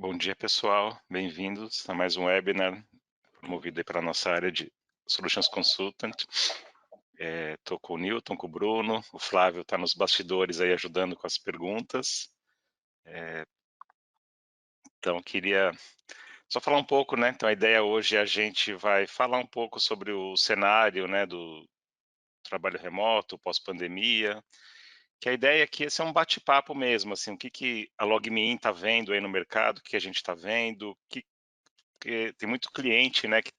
Bom dia, pessoal. Bem-vindos a mais um webinar promovido aí pela nossa área de Solutions Consultant. Estou com o Newton, com o Bruno, o Flávio está nos bastidores aí ajudando com as perguntas. Então, queria só falar um pouco, né? Então, a ideia hoje a gente vai falar um pouco sobre o cenário, né, do trabalho remoto, pós-pandemia, que a ideia aqui é ser um bate-papo mesmo, assim, o que a LogMeIn está vendo aí no mercado, o que a gente está vendo, porque tem muito cliente, né, que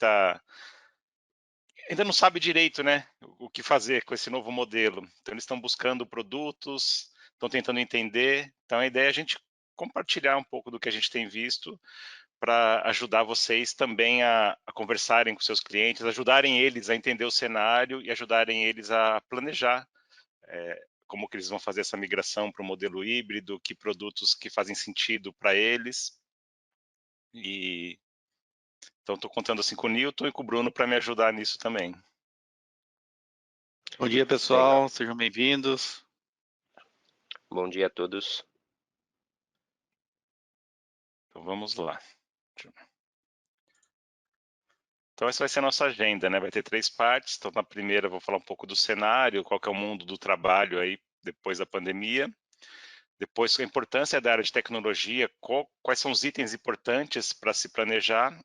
ainda não sabe direito, né, o que fazer com esse novo modelo. Então eles estão buscando produtos, estão tentando entender. Então a ideia é a gente compartilhar um pouco do que a gente tem visto para ajudar vocês também a conversarem com seus clientes, ajudarem eles a entender o cenário e ajudarem eles a planejar como que eles vão fazer essa migração para o modelo híbrido, que produtos que fazem sentido para eles. E então estou contando assim com o Newton e com o Bruno para me ajudar nisso também. Bom dia, Legal. pessoal, sejam bem-vindos. Bom dia a todos. Então vamos lá. Então essa vai ser a nossa agenda, né? Vai ter 3 partes. Então na primeira eu vou falar um pouco do cenário, qual que é o mundo do trabalho aí depois da pandemia. Depois a importância da área de tecnologia, quais são os itens importantes para se planejar.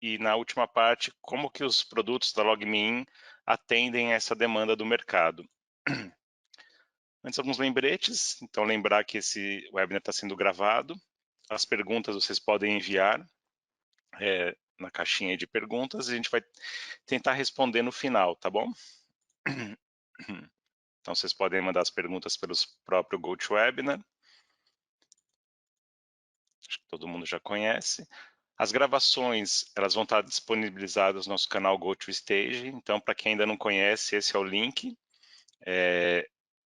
E na última parte, como que os produtos da LogMeIn atendem a essa demanda do mercado. Antes, alguns lembretes. Então lembrar que esse webinar está sendo gravado. As perguntas vocês podem enviar na caixinha de perguntas e a gente vai tentar responder no final, tá bom? Então vocês podem mandar as perguntas pelo próprio GoToWebinar. Acho que todo mundo já conhece. As gravações, elas vão estar disponibilizadas no nosso canal GoToStage. Então, para quem ainda não conhece, esse é o link.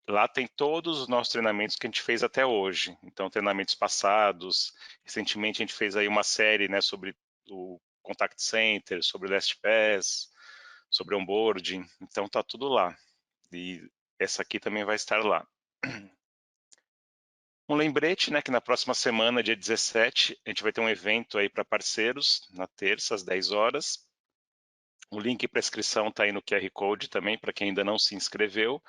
Lá tem todos os nossos treinamentos que a gente fez até hoje. Então, treinamentos passados. Recentemente, a gente fez aí uma série, né, sobre o Contact Center, sobre o LastPass, sobre onboarding. Então, tá tudo lá. E essa aqui também vai estar lá. Um lembrete, né, que na próxima semana, dia 17, a gente vai ter um evento aí para parceiros, na terça, às 10 horas. O link para inscrição está aí no QR Code também, para quem ainda não se inscreveu.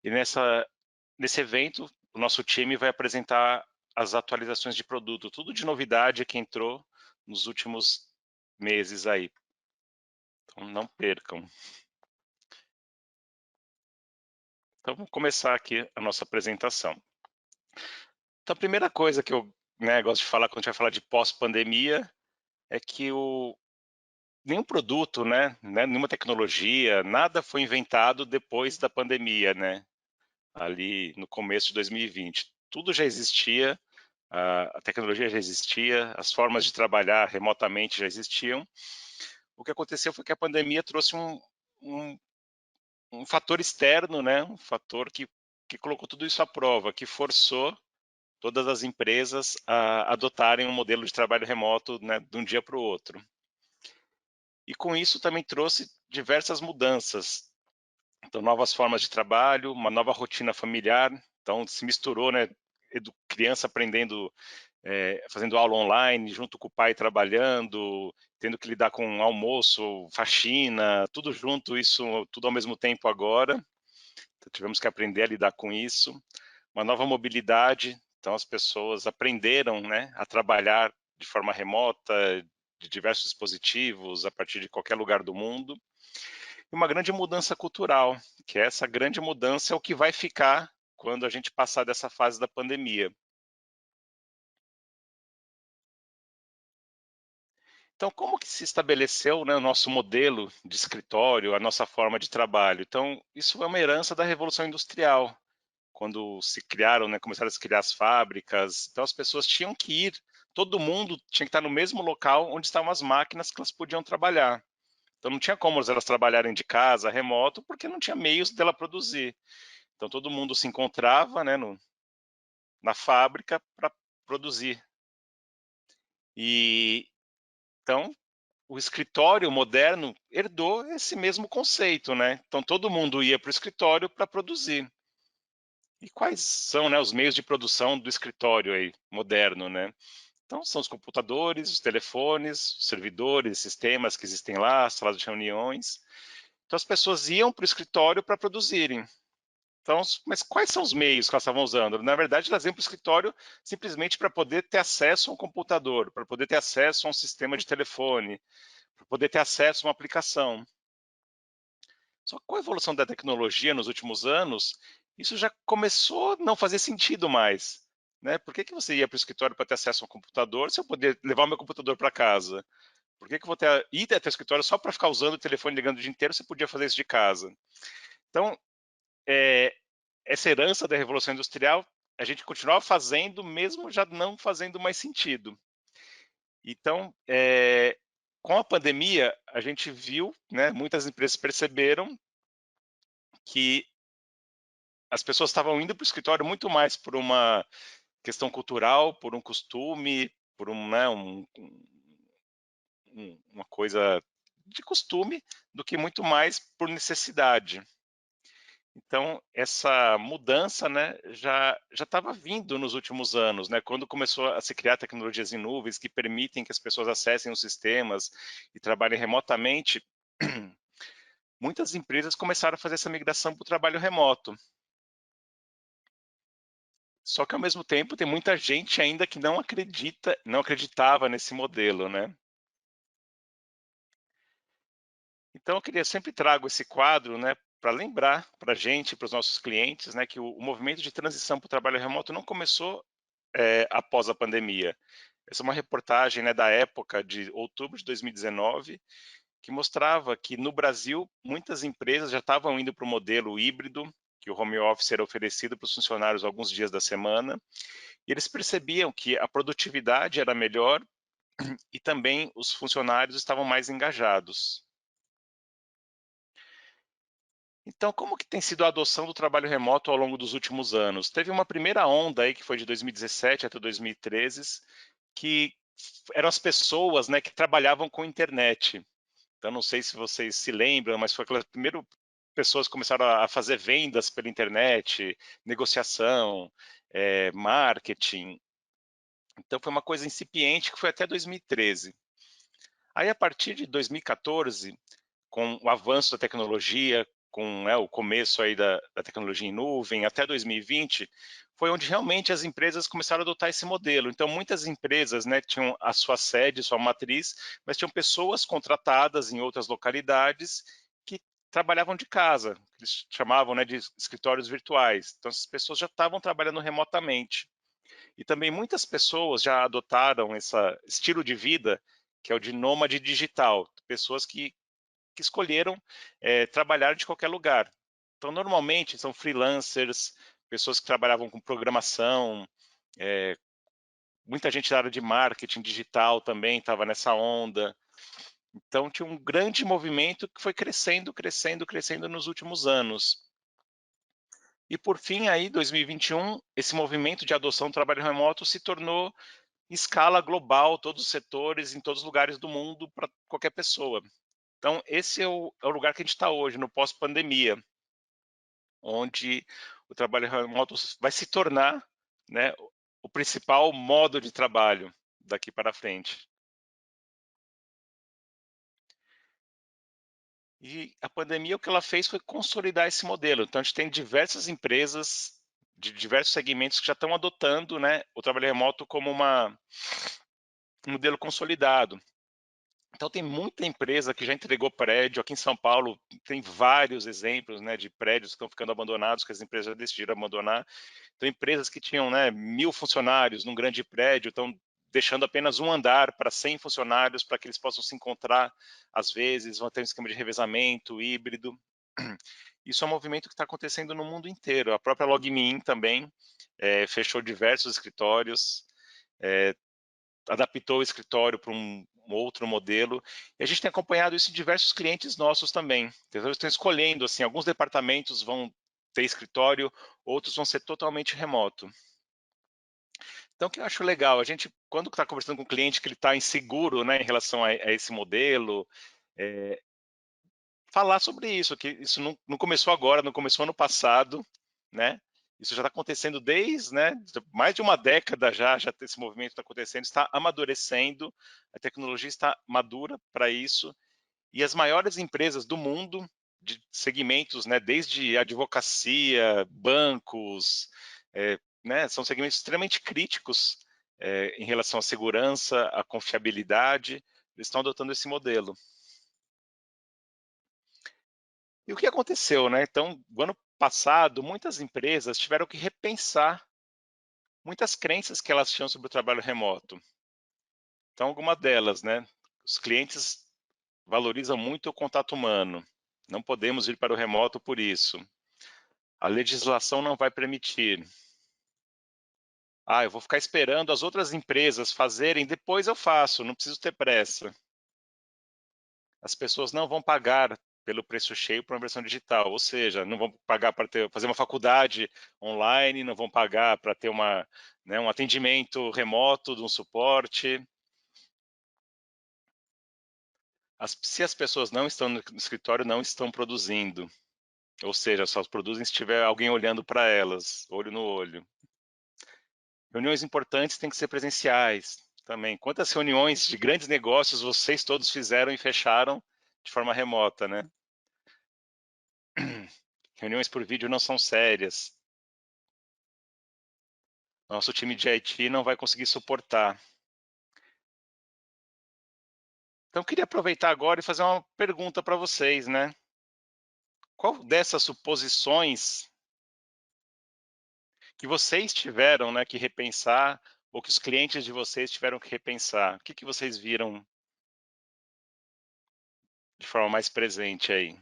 E nesse evento, o nosso time vai apresentar as atualizações de produto, tudo de novidade que entrou nos últimos meses aí. Então, não percam. Então, vamos começar aqui a nossa apresentação. Então, a primeira coisa que eu gosto de falar quando a gente vai falar de pós-pandemia é que nenhum produto, nenhuma tecnologia, nada foi inventado depois da pandemia, né? Ali no começo de 2020. Tudo já existia, a tecnologia já existia, as formas de trabalhar remotamente já existiam. O que aconteceu foi que a pandemia trouxe um, um fator externo, né? Um fator que colocou tudo isso à prova, que forçou todas as empresas a adotarem um modelo de trabalho remoto, né, de um dia para o outro. E com isso também trouxe diversas mudanças. Então, novas formas de trabalho, uma nova rotina familiar. Então, se misturou, né, criança aprendendo, fazendo aula online, junto com o pai trabalhando, tendo que lidar com almoço, faxina, tudo junto, isso tudo ao mesmo tempo agora. Então, tivemos que aprender a lidar com isso. Uma nova mobilidade, então as pessoas aprenderam, né, a trabalhar de forma remota, de diversos dispositivos, a partir de qualquer lugar do mundo. E uma grande mudança cultural, que essa grande mudança é o que vai ficar quando a gente passar dessa fase da pandemia. Então, como que se estabeleceu, né, o nosso modelo de escritório, a nossa forma de trabalho? Então, isso é uma herança da Revolução Industrial, quando se criaram, né, começaram a se criar as fábricas. Então, as pessoas tinham que ir, todo mundo tinha que estar no mesmo local onde estavam as máquinas que elas podiam trabalhar. Então, não tinha como elas trabalharem de casa, remoto, porque não tinha meios dela produzir. Então, todo mundo se encontrava, né, na fábrica para produzir. E então o escritório moderno herdou esse mesmo conceito, né? Então todo mundo ia para o escritório para produzir. E quais são, né, os meios de produção do escritório aí moderno, né? Então, são os computadores, os telefones, os servidores, sistemas que existem lá, as salas de reuniões. Então, as pessoas iam para o escritório para produzirem. Então, mas quais são os meios que elas estavam usando? Na verdade, elas iam para o escritório simplesmente para poder ter acesso a um computador, para poder ter acesso a um sistema de telefone, para poder ter acesso a uma aplicação. Só que com a evolução da tecnologia nos últimos anos, isso já começou a não fazer sentido mais. Né? Por que você ia para o escritório para ter acesso a um computador se eu poder levar o meu computador para casa? Por que eu vou ir até o escritório só para ficar usando o telefone ligando o dia inteiro se eu podia fazer isso de casa? Então, é, essa herança da Revolução Industrial, a gente continuava fazendo, mesmo já não fazendo mais sentido. Então, com a pandemia, a gente viu, né, muitas empresas perceberam que as pessoas estavam indo para o escritório muito mais por uma questão cultural, por um costume, por uma coisa de costume, do que muito mais por necessidade. Então, essa mudança, né, já estava vindo nos últimos anos, né, quando começou a se criar tecnologias em nuvens que permitem que as pessoas acessem os sistemas e trabalhem remotamente, muitas empresas começaram a fazer essa migração para o trabalho remoto. Só que ao mesmo tempo tem muita gente ainda que não acredita, não acreditava nesse modelo, né? Então eu queria sempre trago esse quadro, né, para lembrar para a gente, para os nossos clientes, né, que o movimento de transição para o trabalho remoto não começou após a pandemia. Essa é uma reportagem, né, da época de outubro de 2019, que mostrava que no Brasil muitas empresas já estavam indo para o modelo híbrido, que o home office era oferecido para os funcionários alguns dias da semana, e eles percebiam que a produtividade era melhor e também os funcionários estavam mais engajados. Então, como que tem sido a adoção do trabalho remoto ao longo dos últimos anos? Teve uma primeira onda aí que foi de 2017 até 2013, que eram as pessoas, né, que trabalhavam com internet. Então, não sei se vocês se lembram, mas foi aquelas primeiras pessoas que começaram a fazer vendas pela internet, negociação, marketing. Então, foi uma coisa incipiente que foi até 2013. Aí, a partir de 2014, com o avanço da tecnologia, com o começo aí da tecnologia em nuvem, até 2020, foi onde realmente as empresas começaram a adotar esse modelo. Então, muitas empresas, né, tinham a sua sede, sua matriz, mas tinham pessoas contratadas em outras localidades que trabalhavam de casa, que eles chamavam, né, de escritórios virtuais. Então, essas pessoas já estavam trabalhando remotamente. E também muitas pessoas já adotaram esse estilo de vida, que é o de nômade digital, pessoas que escolheram trabalhar de qualquer lugar. Então, normalmente, são freelancers, pessoas que trabalhavam com programação, muita gente da área de marketing digital também estava nessa onda. Então, tinha um grande movimento que foi crescendo, crescendo, crescendo nos últimos anos. E, por fim, aí, 2021, esse movimento de adoção do trabalho remoto se tornou em escala global, todos os setores, em todos os lugares do mundo, para qualquer pessoa. Então, esse é o lugar que a gente está hoje, no pós-pandemia, onde o trabalho remoto vai se tornar, né, o principal modo de trabalho daqui para frente. E a pandemia, o que ela fez foi consolidar esse modelo. Então, a gente tem diversas empresas de diversos segmentos que já estão adotando, né, o trabalho remoto como um modelo consolidado. Então, tem muita empresa que já entregou prédio. Aqui em São Paulo, tem vários exemplos, né, de prédios que estão ficando abandonados, que as empresas já decidiram abandonar. Então, empresas que tinham, né, 1.000 funcionários num grande prédio estão deixando apenas um andar para 100 funcionários para que eles possam se encontrar às vezes, vão ter um esquema de revezamento híbrido. Isso é um movimento que está acontecendo no mundo inteiro. A própria LogMeIn também fechou diversos escritórios, adaptou o escritório para um outro modelo. E a gente tem acompanhado isso em diversos clientes nossos também. Então, eles estão escolhendo, assim, alguns departamentos vão ter escritório, outros vão ser totalmente remoto. Então, o que eu acho legal, a gente, quando está conversando com o cliente que ele está inseguro, né, em relação a esse modelo, é, falar sobre isso, que isso não começou agora, não começou ano passado, né? Isso já está acontecendo desde, né, mais de uma década já esse movimento está acontecendo, está amadurecendo, a tecnologia está madura para isso, e as maiores empresas do mundo, de segmentos, né, desde advocacia, bancos, né, são segmentos extremamente críticos em relação à segurança, à confiabilidade, eles estão adotando esse modelo. E o que aconteceu, né? Então, no ano passado, muitas empresas tiveram que repensar muitas crenças que elas tinham sobre o trabalho remoto. Então, alguma delas, né? Os clientes valorizam muito o contato humano. Não podemos ir para o remoto por isso. A legislação não vai permitir. Ah, eu vou ficar esperando as outras empresas fazerem, depois eu faço, não preciso ter pressa. As pessoas não vão pagar pelo preço cheio para uma versão digital, ou seja, não vão pagar para fazer uma faculdade online, não vão pagar para ter né, um atendimento remoto de um suporte. Se as pessoas não estão no escritório, não estão produzindo, ou seja, só produzem se tiver alguém olhando para elas, olho no olho. Reuniões importantes têm que ser presenciais também. Quantas reuniões de grandes negócios vocês todos fizeram e fecharam de forma remota, né? Reuniões por vídeo não são sérias. Nosso time de IT não vai conseguir suportar. Então, queria aproveitar agora e fazer uma pergunta para vocês, né? Qual dessas suposições que vocês tiveram, né, que repensar, ou que os clientes de vocês tiveram que repensar? O que, que vocês viram de forma mais presente aí?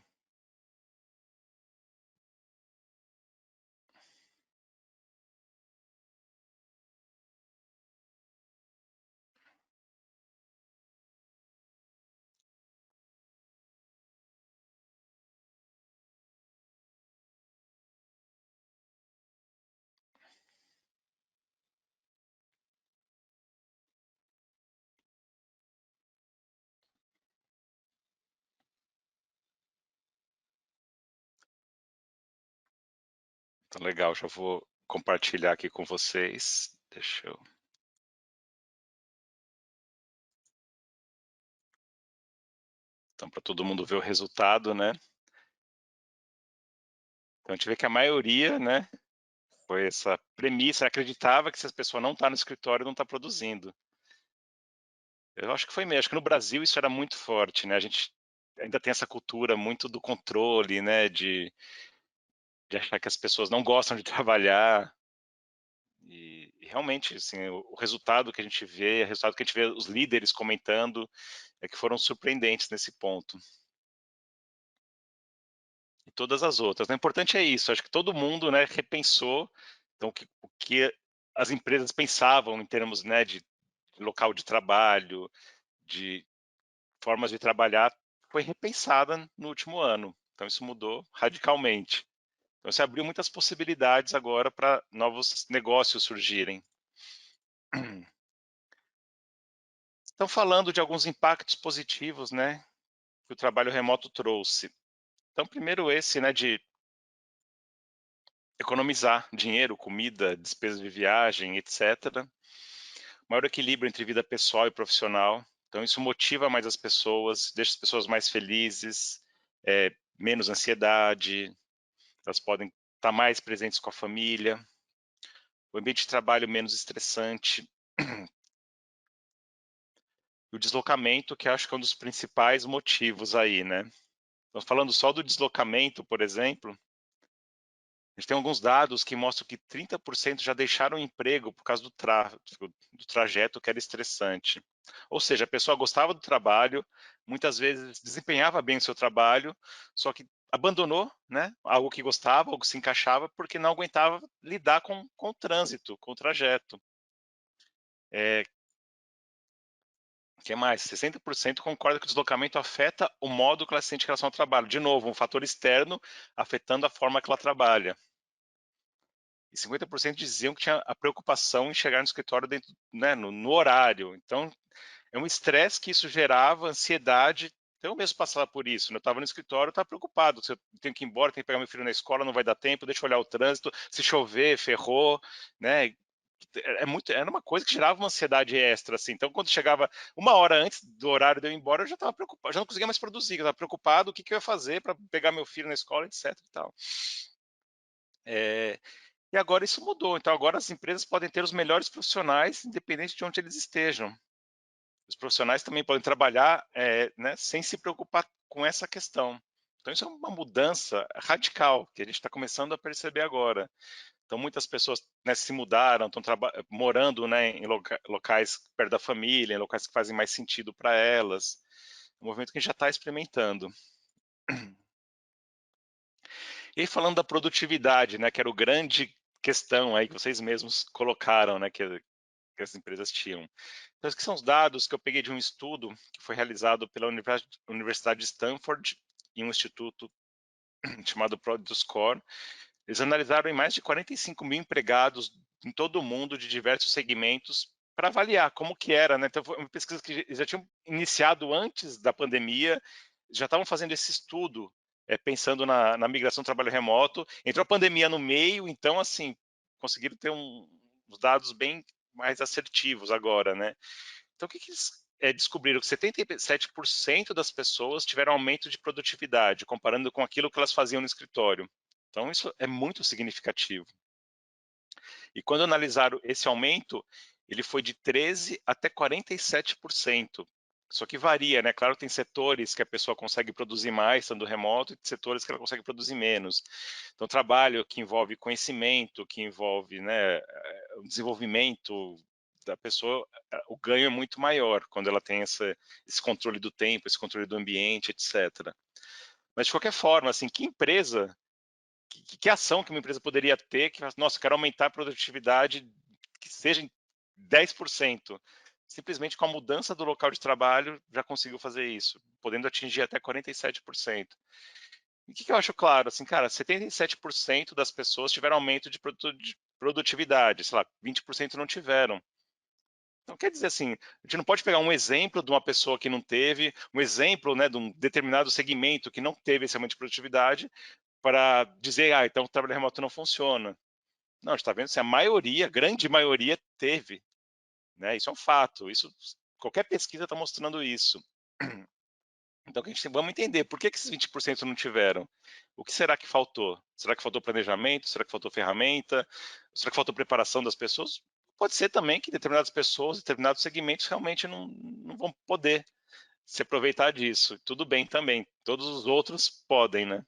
Então, legal, já vou compartilhar aqui com vocês. Deixa eu. Então, para todo mundo ver o resultado, né? Então, a gente vê que a maioria, né, foi essa premissa, acreditava que se a pessoa não está no escritório, não está produzindo. Eu acho que foi mesmo, acho que no Brasil isso era muito forte, né? A gente ainda tem essa cultura muito do controle, né? De achar que as pessoas não gostam de trabalhar. E realmente, assim, o resultado que a gente vê, o resultado que a gente vê os líderes comentando, é que foram surpreendentes nesse ponto. E todas as outras, né? O importante é isso, acho que todo mundo, né, repensou então, o que as empresas pensavam em termos, né, de local de trabalho, de formas de trabalhar, foi repensada no último ano. Então, isso mudou radicalmente. Então, se abriu muitas possibilidades agora para novos negócios surgirem. Então, falando de alguns impactos positivos, né, que o trabalho remoto trouxe. Então, primeiro esse, né, de economizar dinheiro, comida, despesas de viagem, etc. Maior equilíbrio entre vida pessoal e profissional. Então, isso motiva mais as pessoas, deixa as pessoas mais felizes, menos ansiedade, elas podem estar mais presentes com a família, o ambiente de trabalho menos estressante, e o deslocamento, que acho que é um dos principais motivos aí, né? Então, falando só do deslocamento, por exemplo, a gente tem alguns dados que mostram que 30% já deixaram o emprego por causa do trajeto que era estressante. Ou seja, a pessoa gostava do trabalho, muitas vezes desempenhava bem o seu trabalho, só que abandonou, né, algo que gostava, algo que se encaixava, porque não aguentava lidar com o trânsito, com o trajeto. O que mais? 60% concorda que o deslocamento afeta o modo que ela se sente em relação ao trabalho. De novo, um fator externo afetando a forma que ela trabalha. E 50% diziam que tinha a preocupação em chegar no escritório no horário. Então, é um estresse que isso gerava, ansiedade. Então eu mesmo passava por isso, né, eu estava no escritório, eu estava preocupado, se eu tenho que ir embora, tenho que pegar meu filho na escola, não vai dar tempo, deixa eu olhar o trânsito, se chover, ferrou, né, era uma coisa que gerava uma ansiedade extra, assim. Então, quando chegava uma hora antes do horário de eu ir embora, eu já estava preocupado, já não conseguia mais produzir, eu estava preocupado o que, que eu ia fazer para pegar meu filho na escola, etc. E tal. E agora isso mudou. Então, agora as empresas podem ter os melhores profissionais, independente de onde eles estejam. Os profissionais também podem trabalhar, né, sem se preocupar com essa questão. Então, isso é uma mudança radical que a gente está começando a perceber agora. Então, muitas pessoas, né, se mudaram, estão morando, né, em locais perto da família, em locais que fazem mais sentido para elas. É um movimento que a gente já está experimentando. E aí, falando da produtividade, né, que era o grande questão aí que vocês mesmos colocaram, né, que as empresas tinham. Então, esses são os dados que eu peguei de um estudo que foi realizado pela Universidade de Stanford e um instituto chamado Product Score. Eles analisaram em mais de 45 mil empregados em todo o mundo de diversos segmentos para avaliar como que era, né? Então foi uma pesquisa que eles já tinham iniciado antes da pandemia, já estavam fazendo esse estudo, pensando na migração do trabalho remoto. Entrou a pandemia no meio, então assim conseguiram ter uns dados bem mais assertivos agora, né? Então o que, que eles descobriram? Que 77% das pessoas tiveram aumento de produtividade, comparando com aquilo que elas faziam no escritório. Então, isso é muito significativo. E quando analisaram esse aumento, ele foi de 13% até 47%. Só que varia, né? Claro, tem setores que a pessoa consegue produzir mais estando remoto e setores que ela consegue produzir menos. Então, trabalho que envolve conhecimento, que envolve, né, o desenvolvimento da pessoa, o ganho é muito maior quando ela tem esse controle do tempo, esse controle do ambiente, etc. Mas, de qualquer forma, assim, que empresa que ação que uma empresa poderia ter que, nossa, eu quero aumentar a produtividade que seja em 10%. Simplesmente com a mudança do local de trabalho já conseguiu fazer isso, podendo atingir até 47%. E o que eu acho claro? Assim, cara, 77% das pessoas tiveram aumento de produtividade, sei lá, 20% não tiveram. Então, quer dizer assim, a gente não pode pegar um exemplo de uma pessoa que não teve, um exemplo, né, de um determinado segmento que não teve esse aumento de produtividade, para dizer, então o trabalho remoto não funciona. Não, a gente está vendo se a maioria, a grande maioria teve, né? Isso é um fato. Isso, qualquer pesquisa está mostrando isso. Então, vamos entender por que esses 20% não tiveram. O que será que faltou? Será que faltou planejamento? Será que faltou ferramenta? Será que faltou preparação das pessoas? Pode ser também que determinadas pessoas, determinados segmentos realmente não vão poder se aproveitar disso. Tudo bem também. Todos os outros podem, né?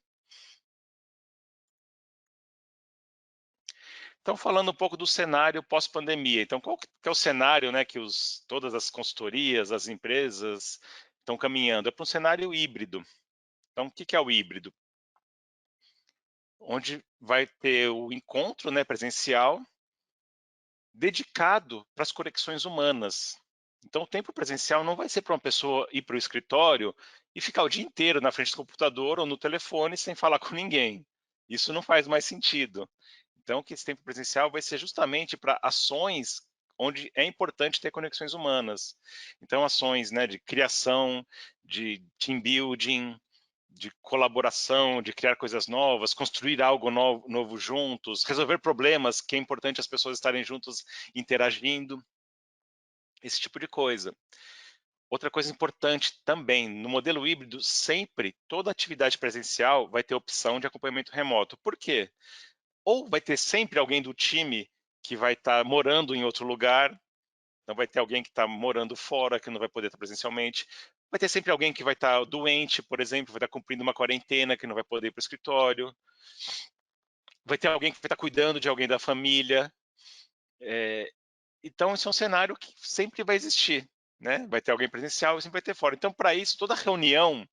Então, falando um pouco do cenário pós-pandemia. Então, qual que é o cenário, né, que todas as consultorias, as empresas estão caminhando? É para um cenário híbrido. Então, o que é o híbrido? Onde vai ter o encontro, né, presencial dedicado para as conexões humanas. Então, o tempo presencial não vai ser para uma pessoa ir para o escritório e ficar o dia inteiro na frente do computador ou no telefone sem falar com ninguém. Isso não faz mais sentido. Então, que esse tempo presencial vai ser justamente para ações onde é importante ter conexões humanas. Então, ações, né, de criação, de team building, de colaboração, de criar coisas novas, construir algo novo juntos, resolver problemas que é importante as pessoas estarem juntos interagindo, esse tipo de coisa. Outra coisa importante também, no modelo híbrido, sempre toda atividade presencial vai ter opção de acompanhamento remoto. Por quê? Ou vai ter sempre alguém do time que vai estar morando em outro lugar, então vai ter alguém que está morando fora, que não vai poder estar presencialmente. Vai ter sempre alguém que vai estar doente, por exemplo, vai estar cumprindo uma quarentena, que não vai poder ir para o escritório. Vai ter alguém que vai estar cuidando de alguém da família. Então, esse é um cenário que sempre vai existir. Né? Vai ter alguém presencial e sempre vai ter fora. Então, para isso, toda reunião,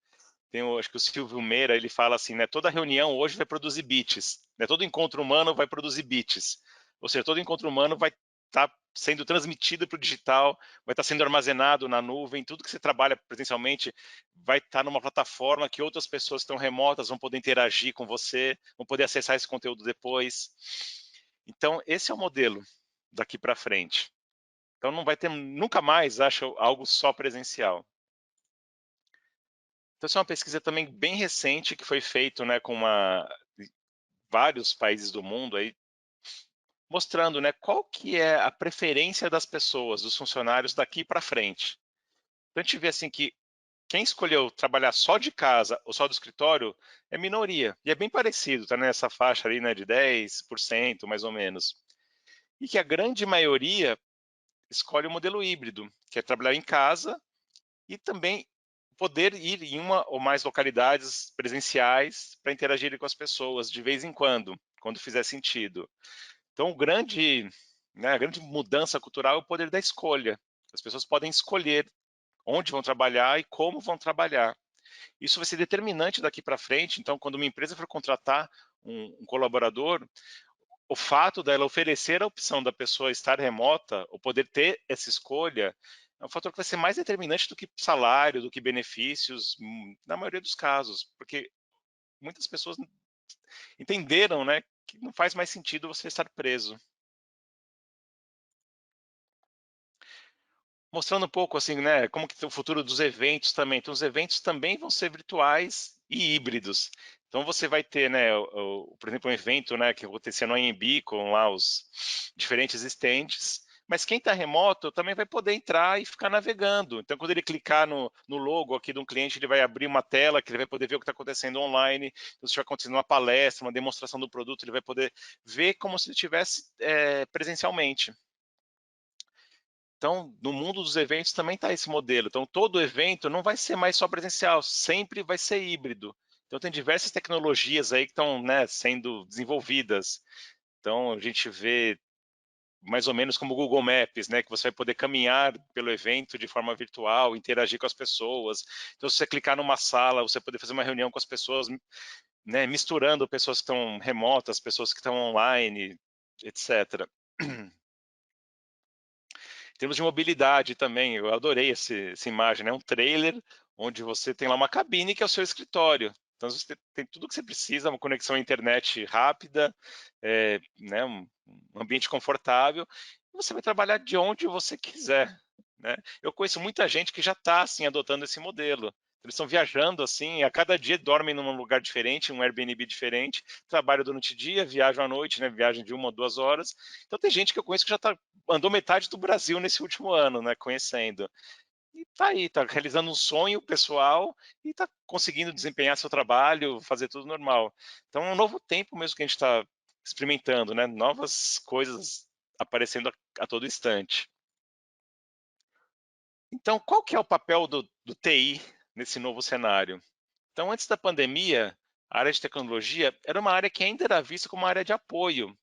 acho que o Silvio Meira, ele fala assim, né? Toda reunião hoje vai produzir bits. Né? Todo encontro humano vai produzir bits. Ou seja, todo encontro humano vai estar sendo transmitido para o digital, vai estar sendo armazenado na nuvem, tudo que você trabalha presencialmente vai estar numa plataforma que outras pessoas que estão remotas vão poder interagir com você, vão poder acessar esse conteúdo depois. Então, esse é o modelo daqui para frente. Então, não vai ter nunca mais, acho, algo só presencial. Então, isso é uma pesquisa também bem recente que foi feito, né, com vários países do mundo aí, mostrando, né, qual que é a preferência das pessoas, dos funcionários daqui para frente. Então, a gente vê assim que quem escolheu trabalhar só de casa ou só do escritório é minoria. E é bem parecido, tá nessa faixa ali, né, de 10% mais ou menos. E que a grande maioria escolhe o modelo híbrido, que é trabalhar em casa e também poder ir em uma ou mais localidades presenciais para interagir com as pessoas de vez em quando fizer sentido. Então, a grande mudança cultural é o poder da escolha. As pessoas podem escolher onde vão trabalhar e como vão trabalhar. Isso vai ser determinante daqui para frente. Então, quando uma empresa for contratar um colaborador, o fato dela oferecer a opção da pessoa estar remota, ou poder ter essa escolha, é um fator que vai ser mais determinante do que salário, do que benefícios, na maioria dos casos, porque muitas pessoas entenderam, né, que não faz mais sentido você estar preso. Mostrando um pouco assim, né, como que tá o futuro dos eventos também. Então, os eventos também vão ser virtuais e híbridos. Então, você vai ter, né, por exemplo, um evento, né, que acontecia no AMB com lá os diferentes stands, mas quem está remoto também vai poder entrar e ficar navegando. Então, quando ele clicar no logo aqui de um cliente, ele vai abrir uma tela que ele vai poder ver o que está acontecendo online. Então, se estiver acontecendo uma palestra, uma demonstração do produto, ele vai poder ver como se ele estivesse presencialmente. Então, no mundo dos eventos também está esse modelo. Então, todo evento não vai ser mais só presencial, sempre vai ser híbrido. Então, tem diversas tecnologias aí que estão, né, sendo desenvolvidas. Então, a gente vê mais ou menos como o Google Maps, né, que você vai poder caminhar pelo evento de forma virtual, interagir com as pessoas. Então, se você clicar numa sala, você poder fazer uma reunião com as pessoas, né, misturando pessoas que estão remotas, pessoas que estão online, etc. Em termos de mobilidade também, eu adorei essa imagem, né? Um trailer onde você tem lá uma cabine que é o seu escritório. Então você tem tudo que você precisa, uma conexão à internet rápida, né, um ambiente confortável, e você vai trabalhar de onde você quiser, né? Eu conheço muita gente que já está assim adotando esse modelo. Eles estão viajando assim, a cada dia dormem num lugar diferente, um Airbnb diferente, trabalham durante o dia, viajam à noite, né? Viagem de 1 ou 2 horas. Então tem gente que eu conheço que já andou metade do Brasil nesse último ano, né? Conhecendo. E tá aí, tá realizando um sonho pessoal e tá conseguindo desempenhar seu trabalho, fazer tudo normal. Então é um novo tempo mesmo que a gente está experimentando, né? Novas coisas aparecendo a todo instante. Então, qual que é o papel do TI nesse novo cenário? Então, antes da pandemia, a área de tecnologia era uma área que ainda era vista como uma área de apoio,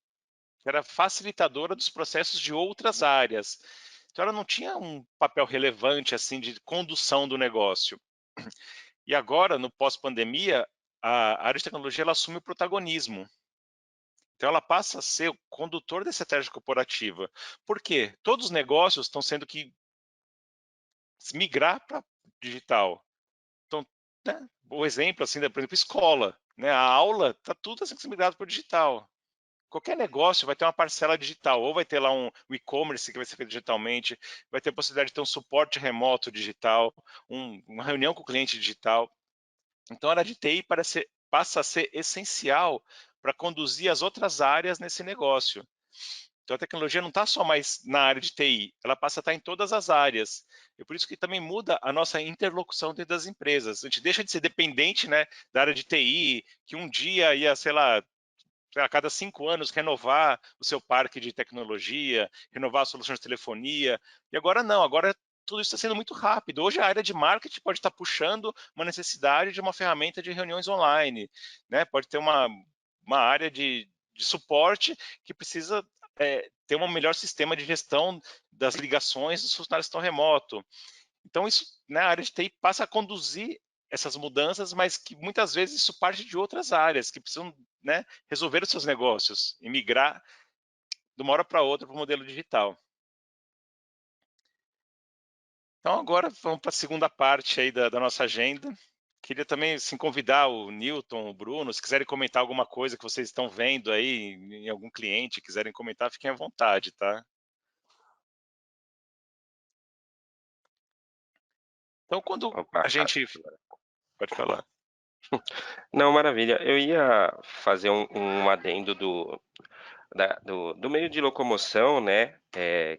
que era facilitadora dos processos de outras áreas. Então, ela não tinha um papel relevante assim de condução do negócio. E agora, no pós-pandemia, a área de tecnologia ela assume o protagonismo. Então, ela passa a ser o condutor da estratégia corporativa. Por quê? Todos os negócios estão sendo que migrar para digital. Então, né, o exemplo, assim, por exemplo, escola, né, a aula está tudo assim, migrado para o digital. Qualquer negócio vai ter uma parcela digital, ou vai ter lá um e-commerce que vai ser feito digitalmente, vai ter a possibilidade de ter um suporte remoto digital, uma reunião com o cliente digital. Então, a área de TI passa a ser essencial para conduzir as outras áreas nesse negócio. Então, a tecnologia não está só mais na área de TI, ela passa a estar em todas as áreas. E por isso que também muda a nossa interlocução dentro das empresas. A gente deixa de ser dependente, né, da área de TI, que um dia ia, sei lá, a cada 5 anos renovar o seu parque de tecnologia, renovar as soluções de telefonia. E agora não, agora tudo isso está sendo muito rápido. Hoje a área de marketing pode estar puxando uma necessidade de uma ferramenta de reuniões online, né? Pode ter uma área de suporte que precisa ter um melhor sistema de gestão das ligações dos funcionários que estão remoto. Então, isso, né, a área de TI passa a conduzir essas mudanças, mas que muitas vezes isso parte de outras áreas que precisam, né, resolver os seus negócios e migrar de uma hora para outra para o modelo digital. Então, agora vamos para a segunda parte aí da nossa agenda. Queria também assim, convidar o Newton, o Bruno, se quiserem comentar alguma coisa que vocês estão vendo aí em algum cliente, quiserem comentar, fiquem à vontade, tá? Então, quando Opa, a gente. Pode falar. Não, maravilha. Eu ia fazer um adendo do meio de locomoção, né,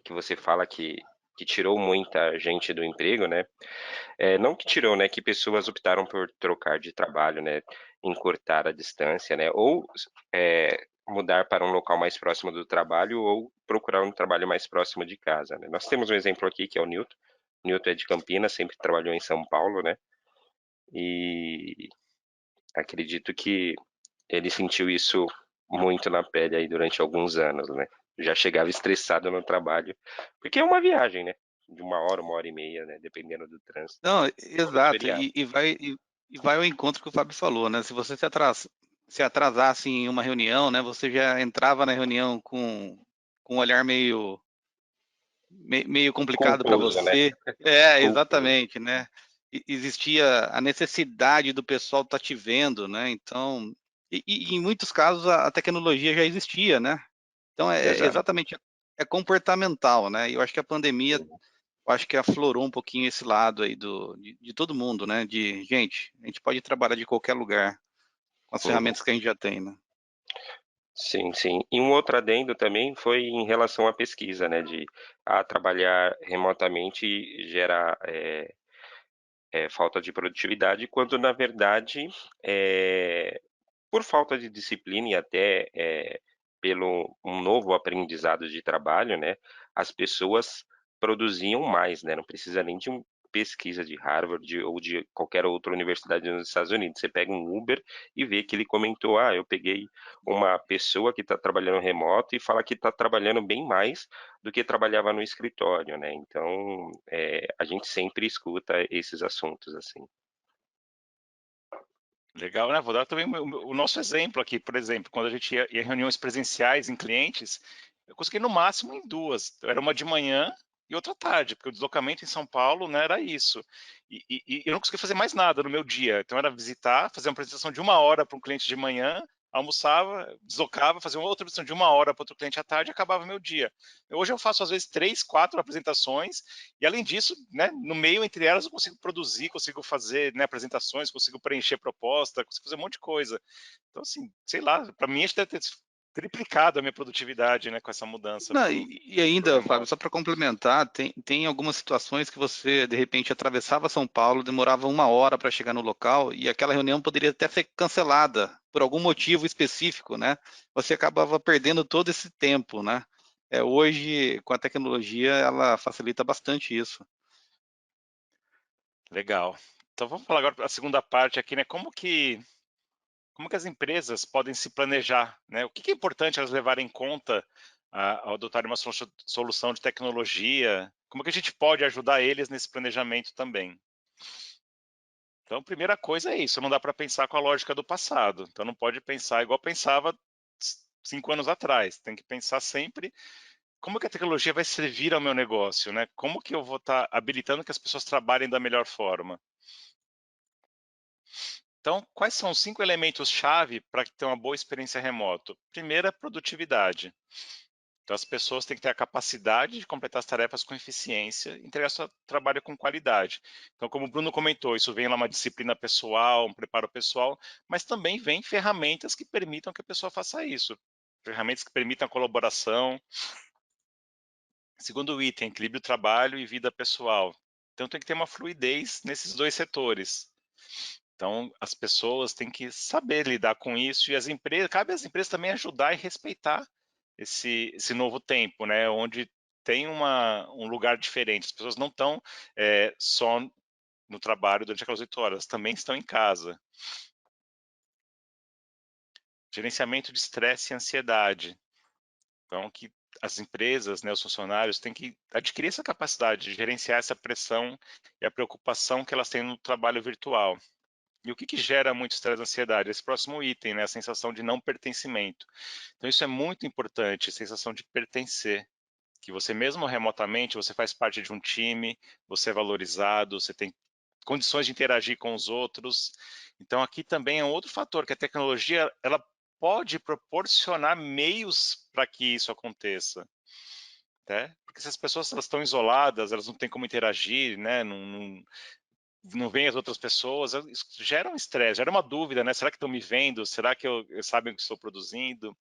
que você fala que tirou muita gente do emprego, né. Não que tirou, né, que pessoas optaram por trocar de trabalho, né, encurtar a distância, né, ou mudar para um local mais próximo do trabalho ou procurar um trabalho mais próximo de casa, né. Nós temos um exemplo aqui que é o Newton. Newton é de Campinas, sempre trabalhou em São Paulo, né, e acredito que ele sentiu isso muito na pele aí durante alguns anos, né. Já chegava estressado no trabalho, porque é uma viagem, né, de 1 hora e meia, né, dependendo do trânsito, Não, fora os exato, feriados. e vai ao encontro que o Fábio falou, né, se você se atrasasse em uma reunião, né, você já entrava na reunião com um olhar meio complicado para Confuso, né, você. É, confuso. exatamente, né. Existia a necessidade do pessoal estar te vendo, né, então em muitos casos a tecnologia já existia, né. Então é Exato. exatamente, é comportamental, né, e eu acho que a pandemia, Uhum. eu acho que aflorou um pouquinho esse lado aí de todo mundo, né, gente, a gente pode trabalhar de qualquer lugar com as Uhum. ferramentas que a gente já tem, né. Sim, sim. E um outro adendo também foi em relação à pesquisa, né, trabalhar remotamente gera, falta de produtividade, quando na verdade, por falta de disciplina e até, pelo um novo aprendizado de trabalho, né, as pessoas produziam mais, né, não precisa nem de pesquisa de Harvard ou de qualquer outra universidade nos Estados Unidos. Você pega um Uber e vê que ele comentou: "Ah, eu peguei uma pessoa que está trabalhando remoto e fala que está trabalhando bem mais do que trabalhava no escritório", né. Então, a gente sempre escuta esses assuntos, assim. Legal, né, vou dar também o nosso exemplo aqui, por exemplo, quando a gente ia em reuniões presenciais em clientes, eu consegui no máximo em 2, era uma de manhã e outra à tarde, porque o deslocamento em São Paulo, né, era isso. E eu não conseguia fazer mais nada no meu dia, então era visitar, fazer uma apresentação de 1 hora para um cliente de manhã, almoçava, deslocava, fazia uma outra apresentação de 1 hora para outro cliente à tarde e acabava meu dia. Hoje eu faço às vezes 3, 4 apresentações e além disso, né, no meio entre elas eu consigo produzir, consigo fazer, né, apresentações, consigo preencher proposta, consigo fazer um monte de coisa. Então, assim, sei lá, para mim acho que deve ter triplicado a minha produtividade, né, com essa mudança Não, para o ainda, Fábio, remoto. só para complementar, tem algumas situações que você, de repente, atravessava São Paulo, demorava 1 hora para chegar no local e aquela reunião poderia até ser cancelada por algum motivo específico, né? Você acabava perdendo todo esse tempo, né? Hoje, com a tecnologia, ela facilita bastante isso. Legal. Então vamos falar agora a segunda parte aqui, né? Como que as empresas podem se planejar, né? O que é importante elas levarem em conta ao adotarem uma solução de tecnologia? Como que a gente pode ajudar eles nesse planejamento também? Então, a primeira coisa é isso, não dá para pensar com a lógica do passado. Então, não pode pensar igual pensava 5 anos atrás. Tem que pensar sempre como que a tecnologia vai servir ao meu negócio, né? Como que eu vou estar habilitando que as pessoas trabalhem da melhor forma? Então, quais são os 5 elementos-chave para ter uma boa experiência remoto? Primeiro, é produtividade. Então, as pessoas têm que ter a capacidade de completar as tarefas com eficiência e entregar seu trabalho com qualidade. Então, como o Bruno comentou, isso vem lá uma disciplina pessoal, um preparo pessoal, mas também vem ferramentas que permitam que a pessoa faça isso. Ferramentas que permitam a colaboração. Segundo item, equilíbrio trabalho e vida pessoal. Então, tem que ter uma fluidez nesses dois setores. Então, as pessoas têm que saber lidar com isso e cabe às empresas também ajudar e respeitar esse novo tempo, né? Onde tem um lugar diferente. As pessoas não estão só no trabalho durante aquelas 8 horas, também estão em casa. Gerenciamento de estresse e ansiedade. Então, que as empresas, né, os funcionários têm que adquirir essa capacidade de gerenciar essa pressão e a preocupação que elas têm no trabalho virtual. E o que gera muito estresse e ansiedade? Esse próximo item, né, a sensação de não pertencimento. Então, isso é muito importante, a sensação de pertencer. Que você mesmo remotamente, você faz parte de um time, você é valorizado, você tem condições de interagir com os outros. Então, aqui também é um outro fator, que a tecnologia, ela pode proporcionar meios para que isso aconteça. Né? Porque se as pessoas elas estão isoladas, elas não têm como interagir, né? não veem as outras pessoas, isso gera um estresse, gera uma dúvida, né? Será que estão me vendo? Será que sabem o que estou produzindo?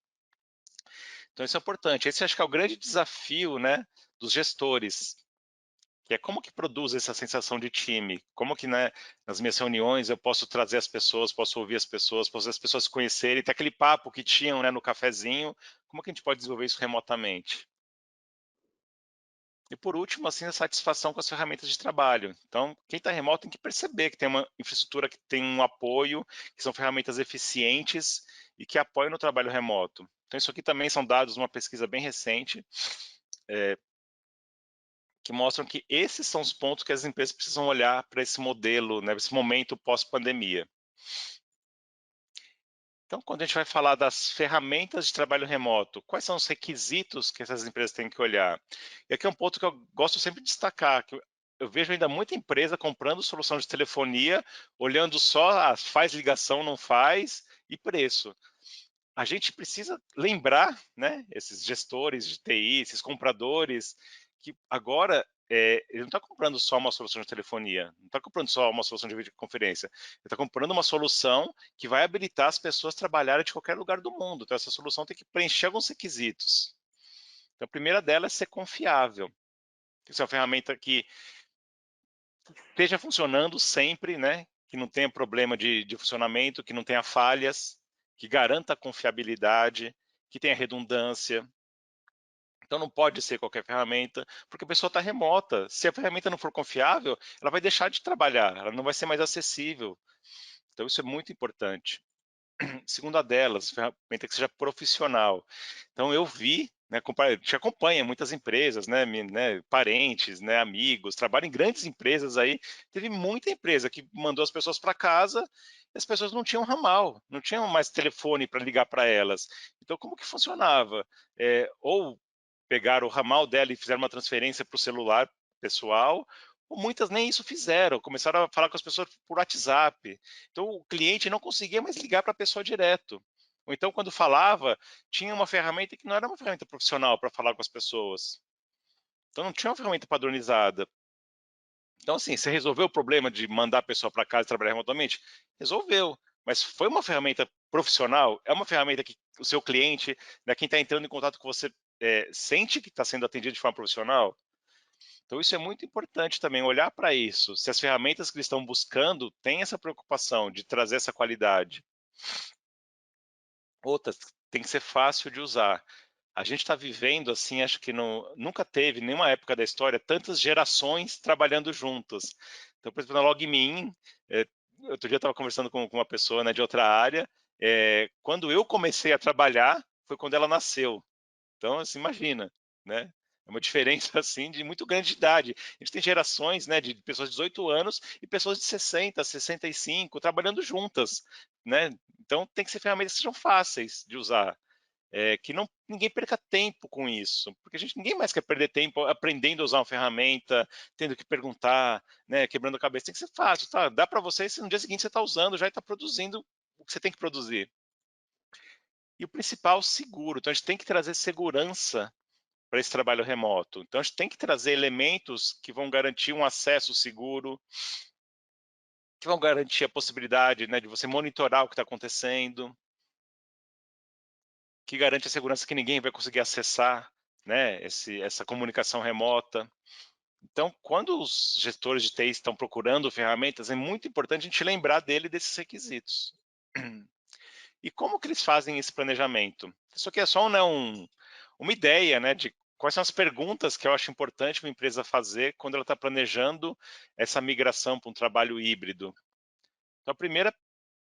Então isso é importante. Esse acho que é o grande desafio, né, dos gestores, que é como que produz essa sensação de time, como que, né, nas minhas reuniões eu posso trazer as pessoas, posso ouvir as pessoas, posso fazer as pessoas se conhecerem, ter aquele papo que tinham, né, no cafezinho, como que a gente pode desenvolver isso remotamente? E por último, assim, a satisfação com as ferramentas de trabalho. Então, quem está remoto tem que perceber que tem uma infraestrutura que tem um apoio, que são ferramentas eficientes e que apoiam no trabalho remoto. Então, isso aqui também são dados de uma pesquisa bem recente, que mostram que esses são os pontos que as empresas precisam olhar para esse modelo, né, esse momento pós-pandemia. Então, quando a gente vai falar das ferramentas de trabalho remoto, quais são os requisitos que essas empresas têm que olhar? E aqui é um ponto que eu gosto sempre de destacar, que eu vejo ainda muita empresa comprando solução de telefonia, olhando só faz ligação, não faz, e preço. A gente precisa lembrar, né, esses gestores de TI, esses compradores, que agora ele não está comprando só uma solução de telefonia, não está comprando só uma solução de videoconferência, ele está comprando uma solução que vai habilitar as pessoas a trabalharem de qualquer lugar do mundo. Então, essa solução tem que preencher alguns requisitos. Então, a primeira delas é ser confiável. Isso é uma ferramenta que esteja funcionando sempre, né? Que não tenha problema de funcionamento, que não tenha falhas, que garanta a confiabilidade, que tenha redundância. Então não pode ser qualquer ferramenta, porque a pessoa está remota. Se a ferramenta não for confiável, ela vai deixar de trabalhar, ela não vai ser mais acessível. Então isso é muito importante. Segunda delas, ferramenta que seja profissional. Então eu vi, né, a gente acompanha muitas empresas, né, parentes, né, amigos, trabalham em grandes empresas aí. Teve muita empresa que mandou as pessoas para casa e as pessoas não tinham ramal, não tinham mais telefone para ligar para elas. Então como que funcionava? Ou pegaram o ramal dela e fizeram uma transferência para o celular pessoal, ou muitas nem isso fizeram, começaram a falar com as pessoas por WhatsApp. Então o cliente não conseguia mais ligar para a pessoa direto. Ou então, quando falava, tinha uma ferramenta que não era uma ferramenta profissional para falar com as pessoas. Então não tinha uma ferramenta padronizada. Então, assim, você resolveu o problema de mandar a pessoa para casa e trabalhar remotamente? Resolveu. Mas foi uma ferramenta profissional? É uma ferramenta que o seu cliente, né, quem está entrando em contato com você, sente que está sendo atendido de forma profissional? Então, isso é muito importante também, olhar para isso. Se as ferramentas que eles estão buscando têm essa preocupação de trazer essa qualidade. Outras, tem que ser fácil de usar. A gente está vivendo, assim, acho que nunca teve, em nenhuma época da história, tantas gerações trabalhando juntas. Então, por exemplo, na LogMeIn, outro dia eu estava conversando com uma pessoa, né, de outra área, quando eu comecei a trabalhar, foi quando ela nasceu. Então, assim, imagina, né? É uma diferença assim de muito grande de idade. A gente tem gerações, né, de pessoas de 18 anos e pessoas de 60, 65 trabalhando juntas, né? Então tem que ser ferramentas que sejam fáceis de usar, que não ninguém perca tempo com isso, porque ninguém mais quer perder tempo aprendendo a usar uma ferramenta, tendo que perguntar, né, quebrando a cabeça. Tem que ser fácil, tá? Dá para você, se no dia seguinte você está usando, já está produzindo o que você tem que produzir. E o principal, seguro. Então a gente tem que trazer segurança para esse trabalho remoto. Então, a gente tem que trazer elementos que vão garantir um acesso seguro, que vão garantir a possibilidade, né, de você monitorar o que está acontecendo, que garante a segurança que ninguém vai conseguir acessar, né, essa comunicação remota. Então, quando os gestores de TI estão procurando ferramentas, é muito importante a gente lembrar desses requisitos. E como que eles fazem esse planejamento? Isso aqui é só uma ideia, né, de quais são as perguntas que eu acho importante uma empresa fazer quando ela está planejando essa migração para um trabalho híbrido. Então, a primeira,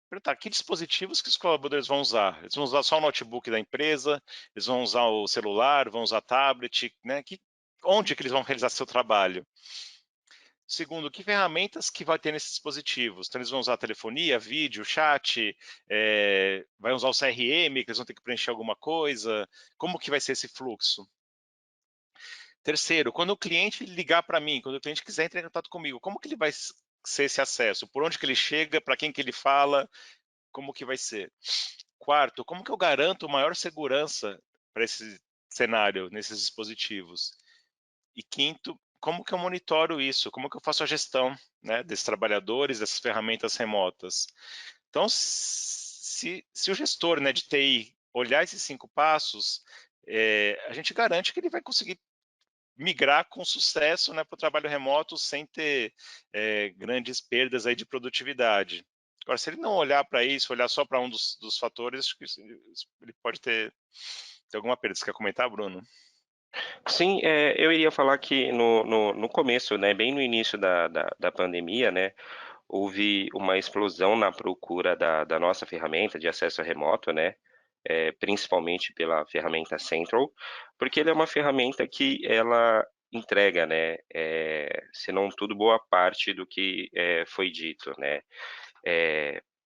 perguntar que dispositivos que os colaboradores vão usar. Eles vão usar só o notebook da empresa, eles vão usar o celular, vão usar tablet, né? Onde que eles vão realizar seu trabalho? Segundo, que ferramentas que vai ter nesses dispositivos? Então, eles vão usar telefonia, vídeo, chat, vai usar o CRM, que eles vão ter que preencher alguma coisa? Como que vai ser esse fluxo? Terceiro, quando o cliente ligar para mim, quando o cliente quiser entrar em contato comigo, como que ele vai ser esse acesso? Por onde que ele chega? Para quem que ele fala? Como que vai ser? Quarto, como que eu garanto maior segurança para esse cenário, nesses dispositivos? E quinto, como que eu monitoro isso? Como que eu faço a gestão, né, desses trabalhadores, dessas ferramentas remotas? Então, se o gestor, né, de TI olhar esses 5 passos, a gente garante que ele vai conseguir migrar com sucesso, né, para o trabalho remoto sem ter grandes perdas aí de produtividade. Agora, se ele não olhar para isso, olhar só para um dos fatores, acho que ele pode ter alguma perda. Você quer comentar, Bruno? Sim, eu iria falar que no começo, né, bem no início da pandemia, né, houve uma explosão na procura da nossa ferramenta de acesso remoto, né, principalmente pela ferramenta Central, porque ele é uma ferramenta que ela entrega, né, se não tudo, boa parte do que foi dito, né,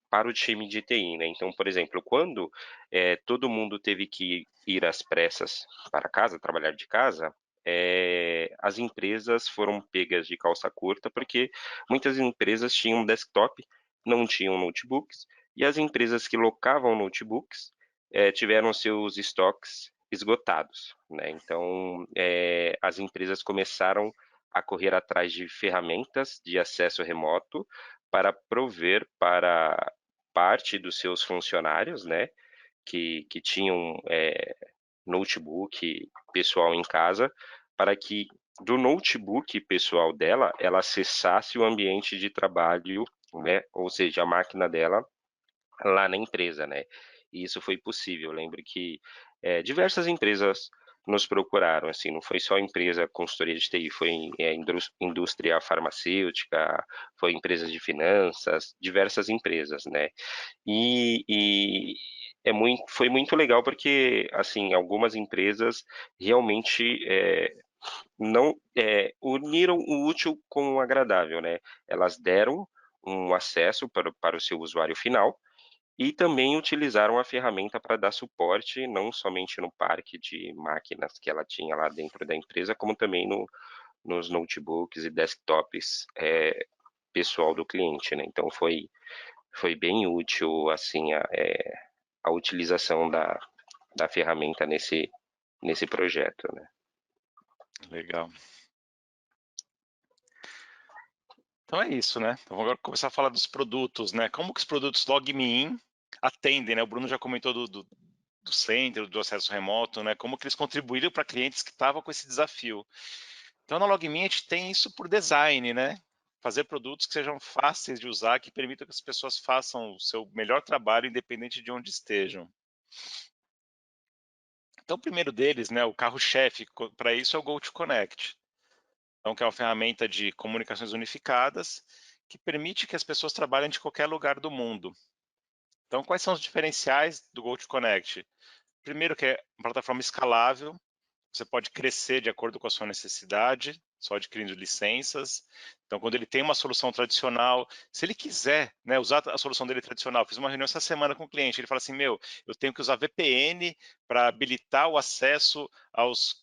para o time de TI, né. Então, por exemplo, quando todo mundo teve que ir às pressas para casa, trabalhar de casa, as empresas foram pegas de calça curta, porque muitas empresas tinham desktop, não tinham notebooks, e as empresas que locavam notebooks tiveram seus estoques esgotados, né? Então, as empresas começaram a correr atrás de ferramentas de acesso remoto para prover para parte dos seus funcionários, né, que tinham notebook pessoal em casa, para que do notebook pessoal dela, ela acessasse o ambiente de trabalho, né, ou seja, a máquina dela lá na empresa, né. E isso foi possível. Eu lembro que diversas empresas nos procuraram, assim, não foi só empresa consultoria de TI, foi indústria farmacêutica, foi empresas de finanças, diversas empresas, né. E foi muito legal porque, assim, algumas empresas realmente não uniram o útil com o agradável, né. Elas deram um acesso para o seu usuário final e também utilizaram a ferramenta para dar suporte, não somente no parque de máquinas que ela tinha lá dentro da empresa, como também nos notebooks e desktops pessoal do cliente, né. Então foi bem útil, assim, a utilização da ferramenta nesse projeto, né. Legal. Então é isso, né? Então vamos agora começar a falar dos produtos, né? Como que os produtos LogMeIn atendem, né? O Bruno já comentou do Centro, do acesso remoto, né? Como que eles contribuíram para clientes que estavam com esse desafio. Então na LogMeIn a gente tem isso por design, né? Fazer produtos que sejam fáceis de usar, que permitam que as pessoas façam o seu melhor trabalho independente de onde estejam. Então o primeiro deles, né, o carro-chefe para isso é o GoToConnect. Então, que é uma ferramenta de comunicações unificadas que permite que as pessoas trabalhem de qualquer lugar do mundo. Então, quais são os diferenciais do GoToConnect? Primeiro, que é uma plataforma escalável, você pode crescer de acordo com a sua necessidade, só adquirindo licenças. Então, quando ele tem uma solução tradicional, se ele quiser, né, usar a solução dele tradicional, fiz uma reunião essa semana com o cliente, ele fala assim, eu tenho que usar VPN para habilitar o acesso aos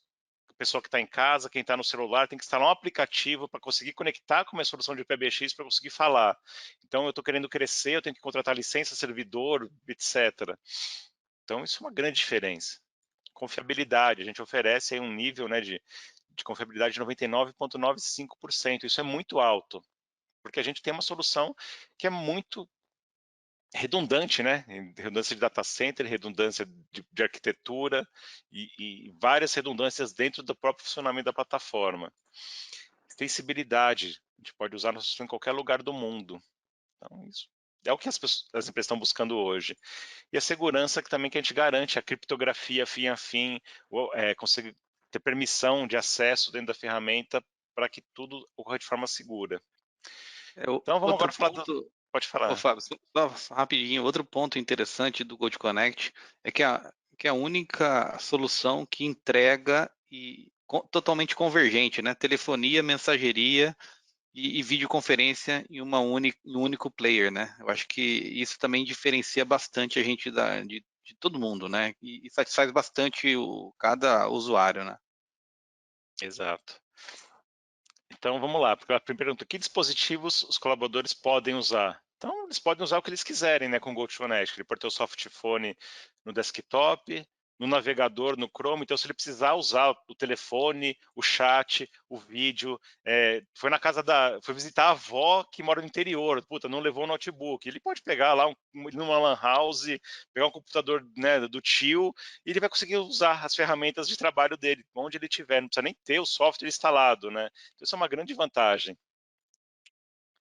pessoa que está em casa, quem está no celular, tem que instalar um aplicativo para conseguir conectar com a minha solução de PBX para conseguir falar. Então, eu estou querendo crescer, eu tenho que contratar licença, servidor, etc. Então, isso é uma grande diferença. Confiabilidade, a gente oferece aí um nível, né, de confiabilidade de 99,95%. Isso é muito alto, porque a gente tem uma solução que é muito redundante, né? Redundância de data center, redundância de arquitetura e várias redundâncias dentro do próprio funcionamento da plataforma. Extensibilidade, a gente pode usar nosso sistema em qualquer lugar do mundo. Então, isso é o que as empresas estão buscando hoje. E a segurança que a gente garante, a criptografia fim a fim, conseguir ter permissão de acesso dentro da ferramenta para que tudo ocorra de forma segura. Então, vamos Outro agora falar ponto, Pode ô falar. Fábio, só rapidinho, outro ponto interessante do GoToConnect é que é a única solução que entrega totalmente convergente, né? Telefonia, mensageria e videoconferência em em um único player, né? Eu acho que isso também diferencia bastante a gente de todo mundo, né? E satisfaz bastante cada usuário, né? Exato. Então vamos lá, porque a primeira pergunta, que dispositivos os colaboradores podem usar? Então eles podem usar o que eles quiserem, né, com o GoToConnect. Ele pode ter o softphone no desktop, no navegador, no Chrome, então se ele precisar usar o telefone, o chat, o vídeo, foi visitar a avó que mora no interior, puta, não levou o notebook, ele pode pegar lá numa lan house, pegar um computador, né, do tio, e ele vai conseguir usar as ferramentas de trabalho dele, onde ele estiver, não precisa nem ter o software instalado, né? Então isso é uma grande vantagem.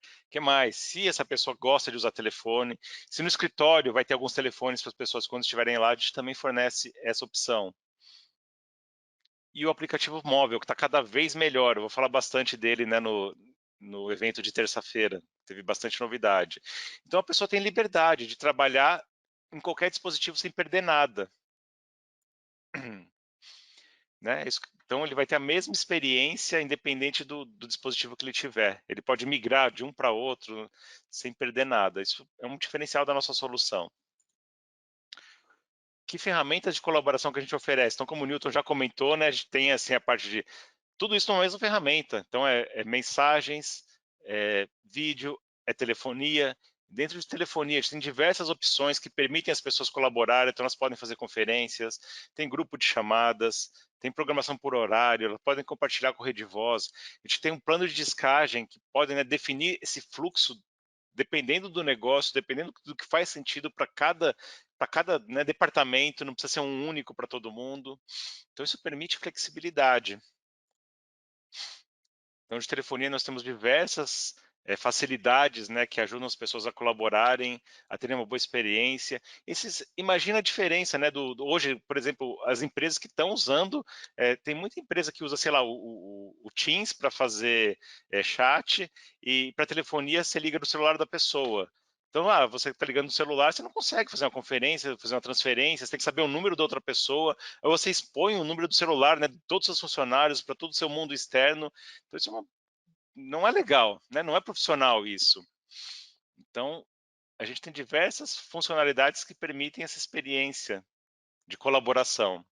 O que mais? Se essa pessoa gosta de usar telefone, se no escritório vai ter alguns telefones para as pessoas quando estiverem lá, a gente também fornece essa opção. E o aplicativo móvel, que está cada vez melhor, eu vou falar bastante dele, né, no evento de terça-feira, teve bastante novidade. Então a pessoa tem liberdade de trabalhar em qualquer dispositivo sem perder nada. Né? Então ele vai ter a mesma experiência independente do dispositivo que ele tiver. Ele pode migrar de um para outro sem perder nada. Isso é um diferencial da nossa solução. Que ferramentas de colaboração que a gente oferece? Então, como o Newton já comentou, né, a gente tem assim a parte de tudo isso numa mesma ferramenta. Então, é mensagens, é vídeo, é telefonia. Dentro de telefonia, a gente tem diversas opções que permitem as pessoas colaborarem. Então, elas podem fazer conferências, tem grupo de chamadas, tem programação por horário, elas podem compartilhar com rede de voz. A gente tem um plano de descagem que pode, né, definir esse fluxo dependendo do negócio, dependendo do que faz sentido para cada né, departamento, não precisa ser um único para todo mundo. Então, isso permite flexibilidade. Então, de telefonia, nós temos diversas facilidades, né, que ajudam as pessoas a colaborarem, a terem uma boa experiência. Imagina a diferença, né, hoje, por exemplo, as empresas que estão usando, tem muita empresa que usa, sei lá, o Teams para fazer chat e para telefonia você liga no celular da pessoa. Então, você está ligando no celular, você não consegue fazer uma conferência, fazer uma transferência, você tem que saber o número da outra pessoa, ou você expõe o número do celular, né, de todos os seus funcionários para todo o seu mundo externo. Então, isso não é legal, né? Não é profissional isso. Então, a gente tem diversas funcionalidades que permitem essa experiência de colaboração.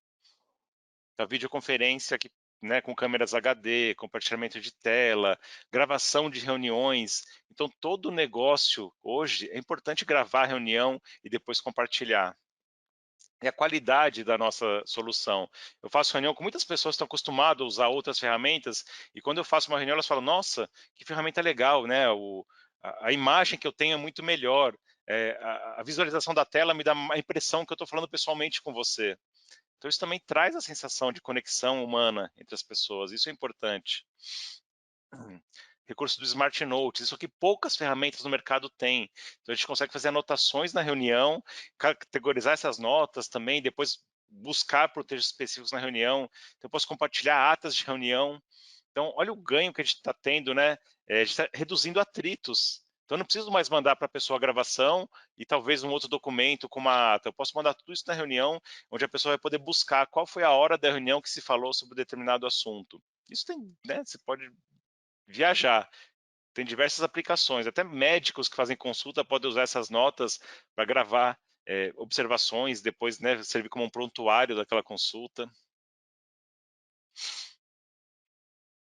A videoconferência que, né, com câmeras HD, compartilhamento de tela, gravação de reuniões. Então, todo negócio hoje é importante gravar a reunião e depois compartilhar. E a qualidade da nossa solução. Eu faço reunião com muitas pessoas que estão acostumadas a usar outras ferramentas, e quando eu faço uma reunião, elas falam, nossa, que ferramenta legal, né? A imagem que eu tenho é muito melhor, a visualização da tela me dá a impressão que eu estou falando pessoalmente com você. Então, isso também traz a sensação de conexão humana entre as pessoas, isso é importante. Recurso do Smart Notes, isso aqui poucas ferramentas no mercado têm. Então, a gente consegue fazer anotações na reunião, categorizar essas notas também, depois buscar por textos específicos na reunião. Então, eu posso compartilhar atas de reunião. Então, olha o ganho que a gente está tendo, né? A gente está reduzindo atritos. Então, eu não preciso mais mandar para a pessoa a gravação e talvez um outro documento com uma ata. Eu posso mandar tudo isso na reunião, onde a pessoa vai poder buscar qual foi a hora da reunião que se falou sobre determinado assunto. Isso tem, né? Você pode viajar. Tem diversas aplicações, até médicos que fazem consulta podem usar essas notas para gravar observações, depois, né, servir como um prontuário daquela consulta.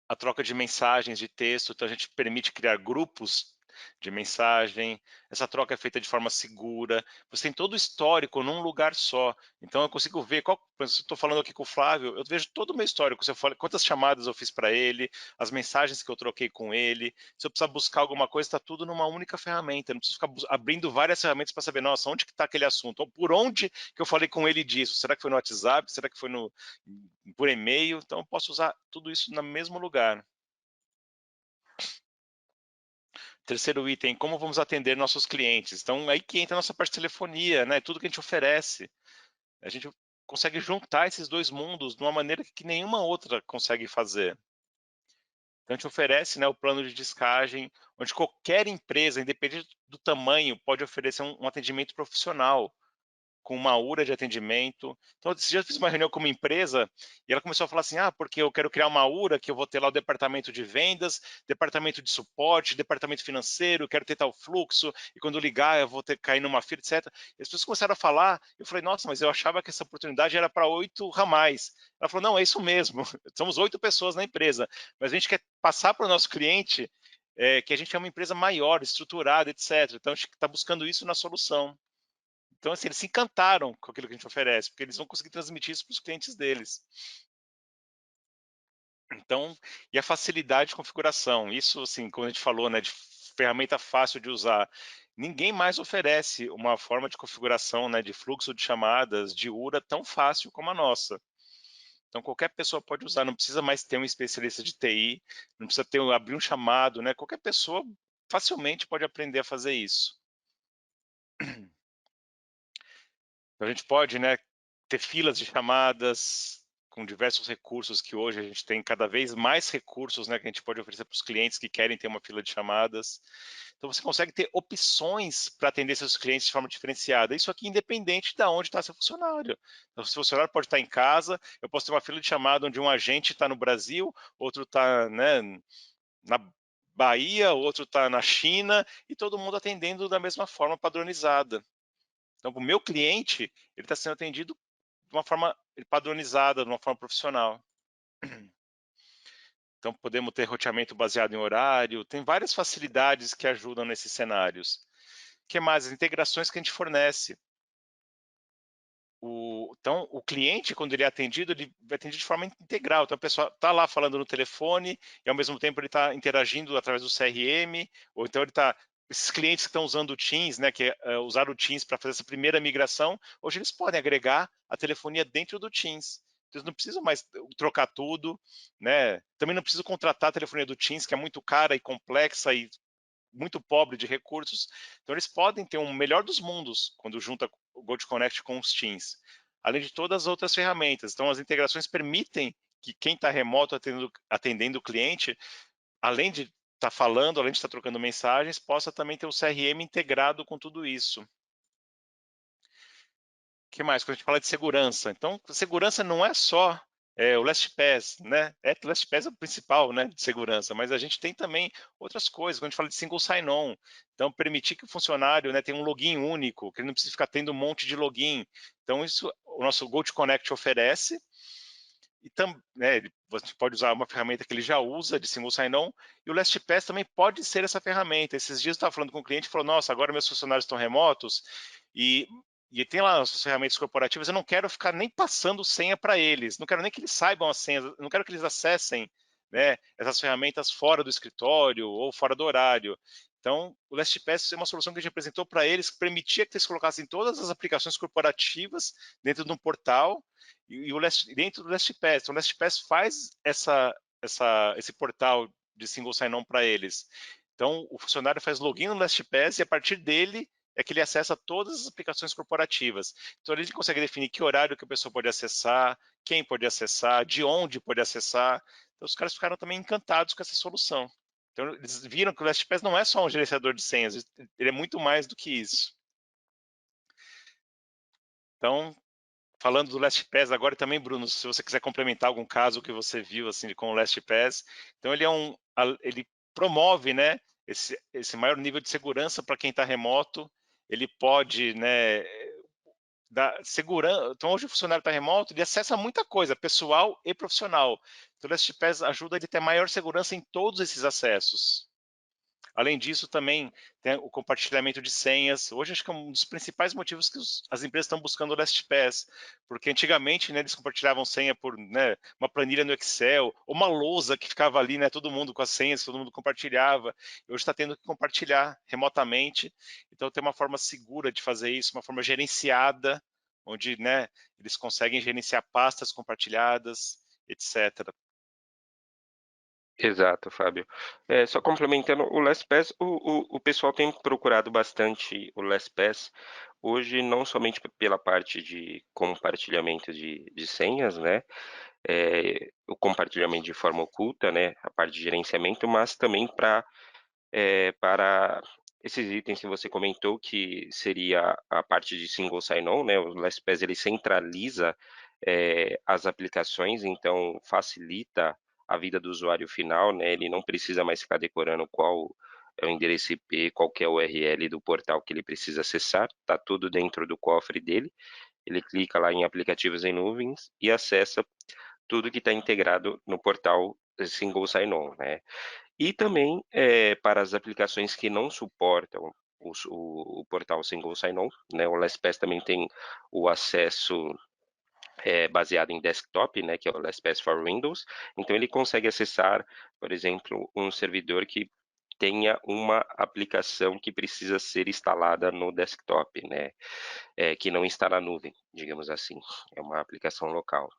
A troca de mensagens de texto, então a gente permite criar grupos de mensagem, essa troca é feita de forma segura, você tem todo o histórico num lugar só, então eu consigo ver, estou falando aqui com o Flávio, eu vejo todo o meu histórico, se eu falo, quantas chamadas eu fiz para ele, as mensagens que eu troquei com ele, se eu precisar buscar alguma coisa, está tudo numa única ferramenta, eu não preciso ficar abrindo várias ferramentas para saber, nossa, onde que está aquele assunto, ou por onde que eu falei com ele disso, será que foi no WhatsApp, será que foi por e-mail, então eu posso usar tudo isso no mesmo lugar. Terceiro item, como vamos atender nossos clientes? Então, aí que entra a nossa parte de telefonia, né? Tudo que a gente oferece. A gente consegue juntar esses dois mundos de uma maneira que nenhuma outra consegue fazer. Então, a gente oferece, né, o plano de descagem, onde qualquer empresa, independente do tamanho, pode oferecer um atendimento profissional, com uma URA de atendimento. Então, esse dia eu fiz uma reunião com uma empresa e ela começou a falar assim, porque eu quero criar uma URA, que eu vou ter lá o departamento de vendas, departamento de suporte, departamento financeiro, quero ter tal fluxo, e quando ligar eu vou ter que cair numa fila, etc. E as pessoas começaram a falar, eu falei, nossa, mas eu achava que essa oportunidade era para 8 ramais. Ela falou, não, é isso mesmo, somos 8 pessoas na empresa, mas a gente quer passar para o nosso cliente que a gente é uma empresa maior, estruturada, etc. Então, a gente está buscando isso na solução. Então, assim, eles se encantaram com aquilo que a gente oferece, porque eles vão conseguir transmitir isso para os clientes deles. Então, e a facilidade de configuração, isso assim, como a gente falou, né, de ferramenta fácil de usar. Ninguém mais oferece uma forma de configuração, né, de fluxo de chamadas, de URA tão fácil como a nossa. Então, qualquer pessoa pode usar, não precisa mais ter um especialista de TI, não precisa abrir um chamado, né? Qualquer pessoa facilmente pode aprender a fazer isso. Então, a gente pode, né, ter filas de chamadas com diversos recursos que hoje a gente tem cada vez mais recursos, né, que a gente pode oferecer para os clientes que querem ter uma fila de chamadas. Então você consegue ter opções para atender seus clientes de forma diferenciada. Isso aqui independente de onde está seu funcionário. Então, se o funcionário pode estar em casa, eu posso ter uma fila de chamada onde um agente está no Brasil, outro está, né, na Bahia, outro está na China, e todo mundo atendendo da mesma forma padronizada. Então, o meu cliente, ele está sendo atendido de uma forma padronizada, de uma forma profissional. Então, podemos ter roteamento baseado em horário, tem várias facilidades que ajudam nesses cenários. O que mais? As integrações que a gente fornece. Então, o cliente, quando ele é atendido, ele vai atender de forma integral. Então, a pessoa está lá falando no telefone e, ao mesmo tempo, ele está interagindo através do CRM, ou então ele está... Esses clientes que estão usando o Teams, né, que usaram o Teams para fazer essa primeira migração, hoje eles podem agregar a telefonia dentro do Teams. Eles não precisam mais trocar tudo, né? Também não precisam contratar a telefonia do Teams, que é muito cara e complexa e muito pobre de recursos. Então, eles podem ter um melhor dos mundos quando junta o GoToConnect com os Teams, além de todas as outras ferramentas. Então, as integrações permitem que quem está remoto atendendo o cliente, além de estar falando, além de estar trocando mensagens, possa também ter o CRM integrado com tudo isso. O que mais? Quando a gente fala de segurança. Então, segurança não é só o LastPass, né? O LastPass é o principal, né, de segurança, mas a gente tem também outras coisas, quando a gente fala de single sign-on. Então, permitir que o funcionário, né, tenha um login único, que ele não precisa ficar tendo um monte de login. Então, isso o nosso GoToConnect oferece, e né, você pode usar uma ferramenta que ele já usa de single sign-on, e o LastPass também pode ser essa ferramenta. Esses dias eu estava falando com um cliente e falou, nossa, agora meus funcionários estão remotos, e tem lá as ferramentas corporativas, eu não quero ficar nem passando senha para eles, não quero nem que eles saibam as senhas, não quero que eles acessem, né, essas ferramentas fora do escritório ou fora do horário. Então, o LastPass é uma solução que a gente apresentou para eles, que permitia que eles colocassem todas as aplicações corporativas dentro de um portal, e dentro do LastPass. Então, o LastPass faz esse portal de single sign-on para eles. Então, o funcionário faz login no LastPass e, a partir dele, é que ele acessa todas as aplicações corporativas. Então, ele consegue definir que horário que a pessoa pode acessar, quem pode acessar, de onde pode acessar. Então, os caras ficaram também encantados com essa solução. Então, eles viram que o LastPass não é só um gerenciador de senhas, ele é muito mais do que isso. Então, falando do LastPass agora também, Bruno, se você quiser complementar algum caso que você viu assim com o LastPass, então ele promove, né, esse maior nível de segurança para quem está remoto. Ele pode, né, dar segurança. Então hoje o funcionário está remoto, ele acessa muita coisa, pessoal e profissional. Então o LastPass ajuda ele a ter maior segurança em todos esses acessos. Além disso, também tem o compartilhamento de senhas. Hoje, acho que é um dos principais motivos que as empresas estão buscando o LastPass, porque antigamente, né, eles compartilhavam senha por, né, uma planilha no Excel, ou uma lousa que ficava ali, né, todo mundo com as senhas, todo mundo compartilhava. E hoje está tendo que compartilhar remotamente. Então, tem uma forma segura de fazer isso, uma forma gerenciada, onde, né, eles conseguem gerenciar pastas compartilhadas, etc. Exato, Fábio. Só complementando, o LastPass, o pessoal tem procurado bastante o LastPass, hoje não somente pela parte de compartilhamento de senhas, né, o compartilhamento de forma oculta, né, a parte de gerenciamento, mas também para esses itens que você comentou, que seria a parte de single sign-on, né, o LastPass ele centraliza as aplicações, então facilita a vida do usuário final, né, ele não precisa mais ficar decorando qual é o endereço IP, qual que é o URL do portal que ele precisa acessar, está tudo dentro do cofre dele, ele clica lá em aplicativos em nuvens e acessa tudo que está integrado no portal single sign-on, né. E também, para as aplicações que não suportam o portal Single Sign-On, né? O LastPass também tem o acesso baseado em desktop, né, que é o LastPass for Windows. Então ele consegue acessar, por exemplo, um servidor que tenha uma aplicação que precisa ser instalada no desktop, né, que não está na nuvem, digamos assim, é uma aplicação local.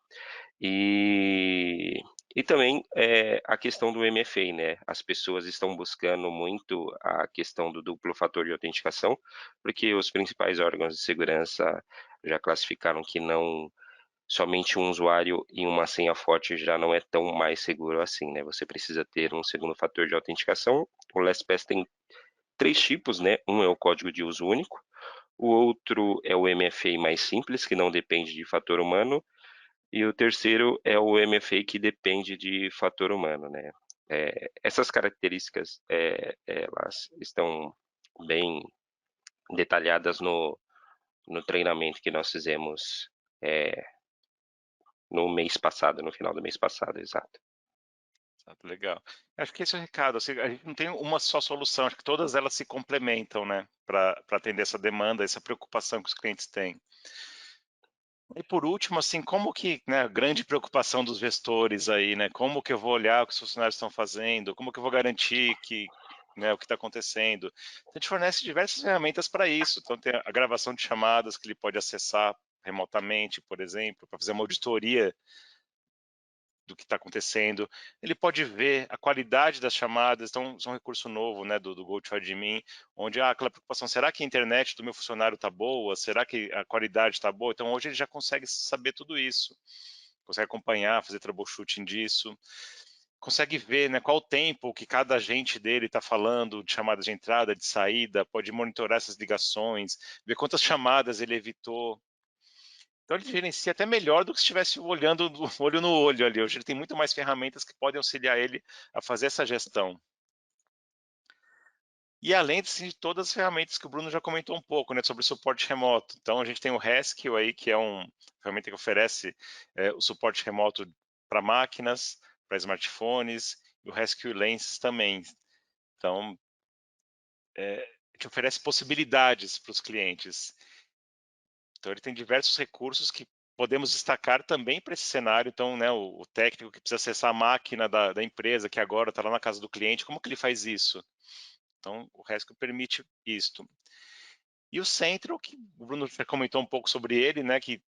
E também a questão do MFA, né? As pessoas estão buscando muito a questão do duplo fator de autenticação, porque os principais órgãos de segurança já classificaram que não somente um usuário e uma senha forte já não é tão mais seguro assim, né? Você precisa ter um segundo fator de autenticação. O LastPass tem 3 tipos, né? Um é o código de uso único, o outro é o MFA mais simples, que não depende de fator humano, e o terceiro é o MFA que depende de fator humano, né? Essas características, elas estão bem detalhadas no treinamento que nós fizemos no mês passado, no final do mês passado, exato. Legal. Acho que esse é o recado. Assim, a gente não tem uma só solução, acho que todas elas se complementam, né, para atender essa demanda, essa preocupação que os clientes têm. E por último, assim, como que, né, a grande preocupação dos gestores aí, né, como que eu vou olhar o que os funcionários estão fazendo, como que eu vou garantir que, né, o que está acontecendo. A gente fornece diversas ferramentas para isso. Então tem a gravação de chamadas que ele pode acessar remotamente, por exemplo, para fazer uma auditoria do que está acontecendo. Ele pode ver a qualidade das chamadas, então isso é um recurso novo, né, do GoToAdmin, onde há aquela preocupação, será que a internet do meu funcionário está boa? Será que a qualidade está boa? Então hoje ele já consegue saber tudo isso, consegue acompanhar, fazer troubleshooting disso, consegue ver, né, qual o tempo que cada agente dele está falando de chamadas de entrada, de saída, pode monitorar essas ligações, ver quantas chamadas ele evitou. Então ele gerencia até melhor do que se estivesse olhando olho no olho ali. Hoje ele tem muito mais ferramentas que podem auxiliar ele a fazer essa gestão. E além assim, de todas as ferramentas que o Bruno já comentou um pouco, né, sobre o suporte remoto. Então a gente tem o Rescue aí, que é uma ferramenta que oferece o suporte remoto para máquinas, para smartphones, e o Rescue Lenses também. Então, que oferece possibilidades para os clientes. Então ele tem diversos recursos que podemos destacar também para esse cenário. Então, né, o técnico que precisa acessar a máquina da empresa, que agora está lá na casa do cliente, como que ele faz isso? Então, o Rescue permite isto. E o Central, que o Bruno já comentou um pouco sobre ele, né, que,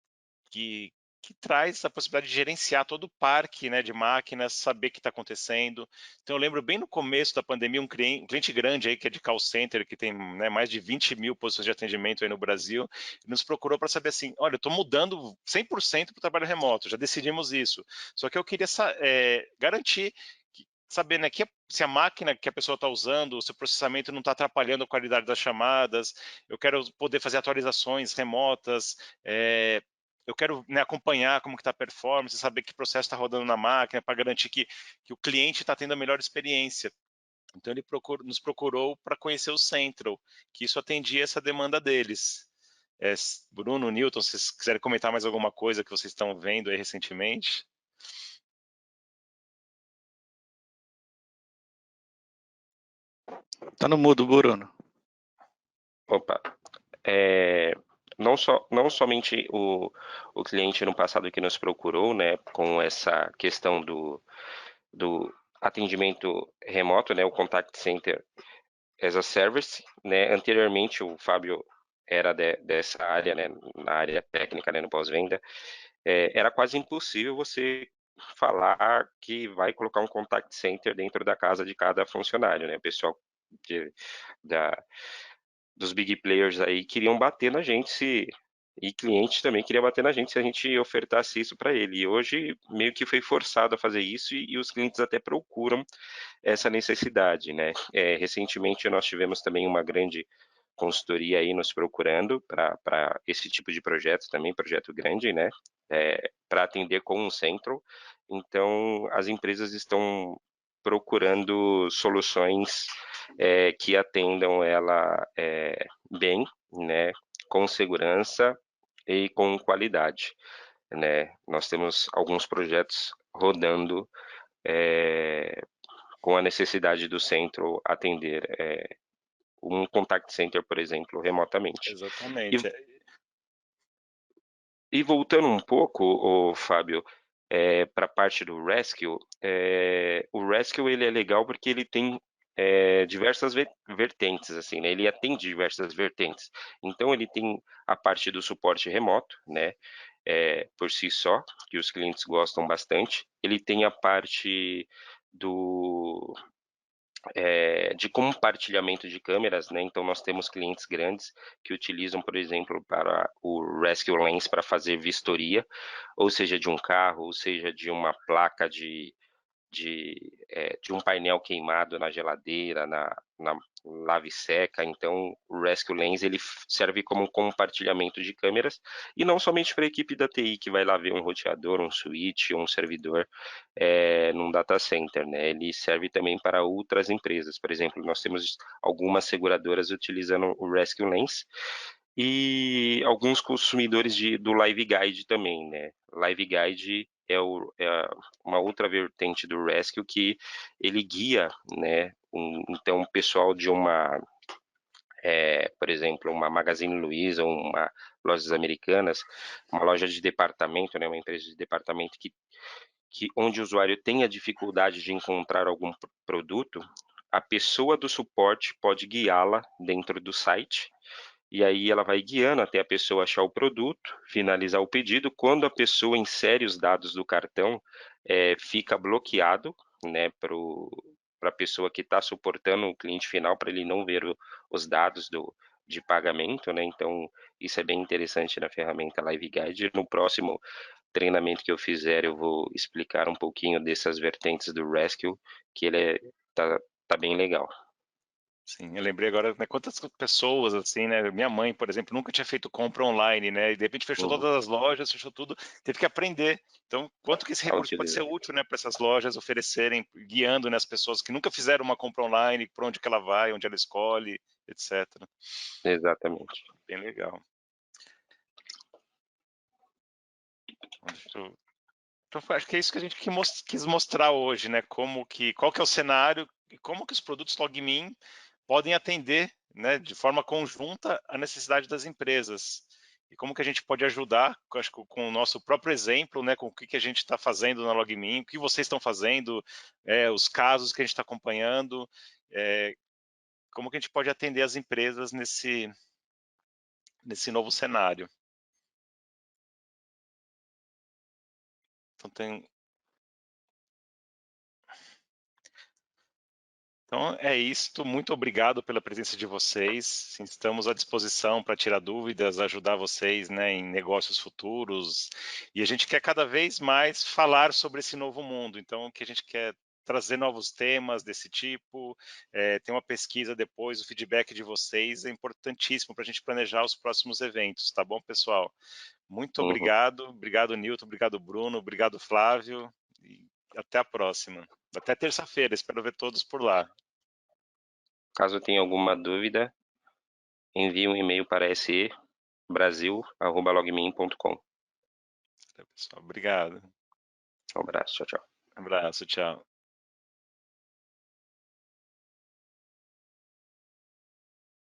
que traz a possibilidade de gerenciar todo o parque, né, de máquinas, saber o que está acontecendo. Então, eu lembro bem no começo da pandemia, um cliente grande aí, que é de call center, que tem, né, mais de 20 mil posições de atendimento aí no Brasil, nos procurou para saber assim, olha, eu estou mudando 100% para o trabalho remoto, já decidimos isso. Só que eu queria garantir saber, né, se a máquina que a pessoa está usando, o seu processamento não está atrapalhando a qualidade das chamadas, eu quero poder fazer atualizações remotas, eu quero, né, acompanhar como que está a performance, saber que processo está rodando na máquina para garantir que o cliente está tendo a melhor experiência. Então ele nos procurou para conhecer o Central, que isso atendia essa demanda deles. Bruno, Newton, se vocês quiserem comentar mais alguma coisa que vocês estão vendo aí recentemente. Tá no mudo, Bruno. Opa, não somente o cliente no passado que nos procurou, né, com essa questão do atendimento remoto, né, o Contact Center as a Service, né, anteriormente o Fábio era dessa área, né, na área técnica, né, no pós-venda, era quase impossível você falar que vai colocar um Contact Center dentro da casa de cada funcionário, né, o pessoal de, da, dos big players aí queriam bater na gente e clientes também queriam bater na gente se a gente ofertasse isso para ele. E hoje meio que foi forçado a fazer isso e os clientes até procuram essa necessidade, né? Recentemente nós tivemos também uma grande consultoria aí nos procurando para esse tipo de projeto também, projeto grande, né? Para atender com um centro. Então as empresas estão procurando soluções que atendam ela bem, né, com segurança e com qualidade, né? Nós temos alguns projetos rodando com a necessidade do centro atender um contact center, por exemplo, remotamente. Exatamente. E voltando um pouco, o Fábio, para a parte do Rescue, o Rescue ele é legal porque ele tem diversas vertentes, assim, né? Ele atende diversas vertentes. Então ele tem a parte do suporte remoto, né? Por si só, que os clientes gostam bastante. Ele tem a parte do de compartilhamento de câmeras, né? Então nós temos clientes grandes que utilizam, por exemplo, para o Rescue Lens para fazer vistoria, ou seja, de um carro, ou seja, de uma placa de um painel queimado na geladeira, na lave seca. Então, o Rescue Lens ele serve como um compartilhamento de câmeras e não somente para a equipe da TI que vai lá ver um roteador, um switch, um servidor num data center, né? Ele serve também para outras empresas. Por exemplo, nós temos algumas seguradoras utilizando o Rescue Lens e alguns consumidores do Live Guide também, né? Live Guide é uma outra vertente do Rescue que ele guia, né? Então, o pessoal de por exemplo, uma Magazine Luiza ou uma Lojas Americanas, uma loja de departamento, né? Uma empresa de departamento onde o usuário tenha dificuldade de encontrar algum produto, a pessoa do suporte pode guiá-la dentro do site e aí ela vai guiando até a pessoa achar o produto, finalizar o pedido. Quando a pessoa insere os dados do cartão, fica bloqueado, né, para a pessoa que está suportando o cliente final, para ele não ver os dados de pagamento, né? Então, isso é bem interessante na ferramenta Live Guide. No próximo treinamento que eu fizer, eu vou explicar um pouquinho dessas vertentes do Rescue, que tá bem legal. Sim, eu lembrei agora, né, quantas pessoas, assim, né, minha mãe, por exemplo, nunca tinha feito compra online, né, e de repente fechou Uhum. todas as lojas, fechou tudo, teve que aprender. Então, quanto que esse A recurso pode ser utilizar. útil, né, para essas lojas oferecerem, guiando, né, as pessoas que nunca fizeram uma compra online, por onde que ela vai, onde ela escolhe, etc. Exatamente. Bem legal. Deixa eu- Então, acho que é isso que a gente quis mostrar hoje, né, qual que é o cenário e como que os produtos LogMeIn podem atender, né, de forma conjunta a necessidade das empresas. E como que a gente pode ajudar, acho que com o nosso próprio exemplo, né, com o que a gente está fazendo na LogMeIn, o que vocês estão fazendo, os casos que a gente está acompanhando, como que a gente pode atender as empresas nesse novo cenário. Então, Então é isso. Muito obrigado pela presença de vocês. Sim, estamos à disposição para tirar dúvidas, ajudar vocês, né, em negócios futuros. E a gente quer cada vez mais falar sobre esse novo mundo. Então, o que a gente quer trazer novos temas desse tipo, ter uma pesquisa depois, o feedback de vocês é importantíssimo para a gente planejar os próximos eventos, tá bom, pessoal? Muito Uhum. obrigado. Obrigado, Nilton. Obrigado, Bruno. Obrigado, Flávio. E até a próxima. Até terça-feira. Espero ver todos por lá. Caso tenha alguma dúvida, envie um e-mail para sebrasil@logmin.com. Pessoal, obrigado. Um abraço, tchau, tchau. Abraço, tchau.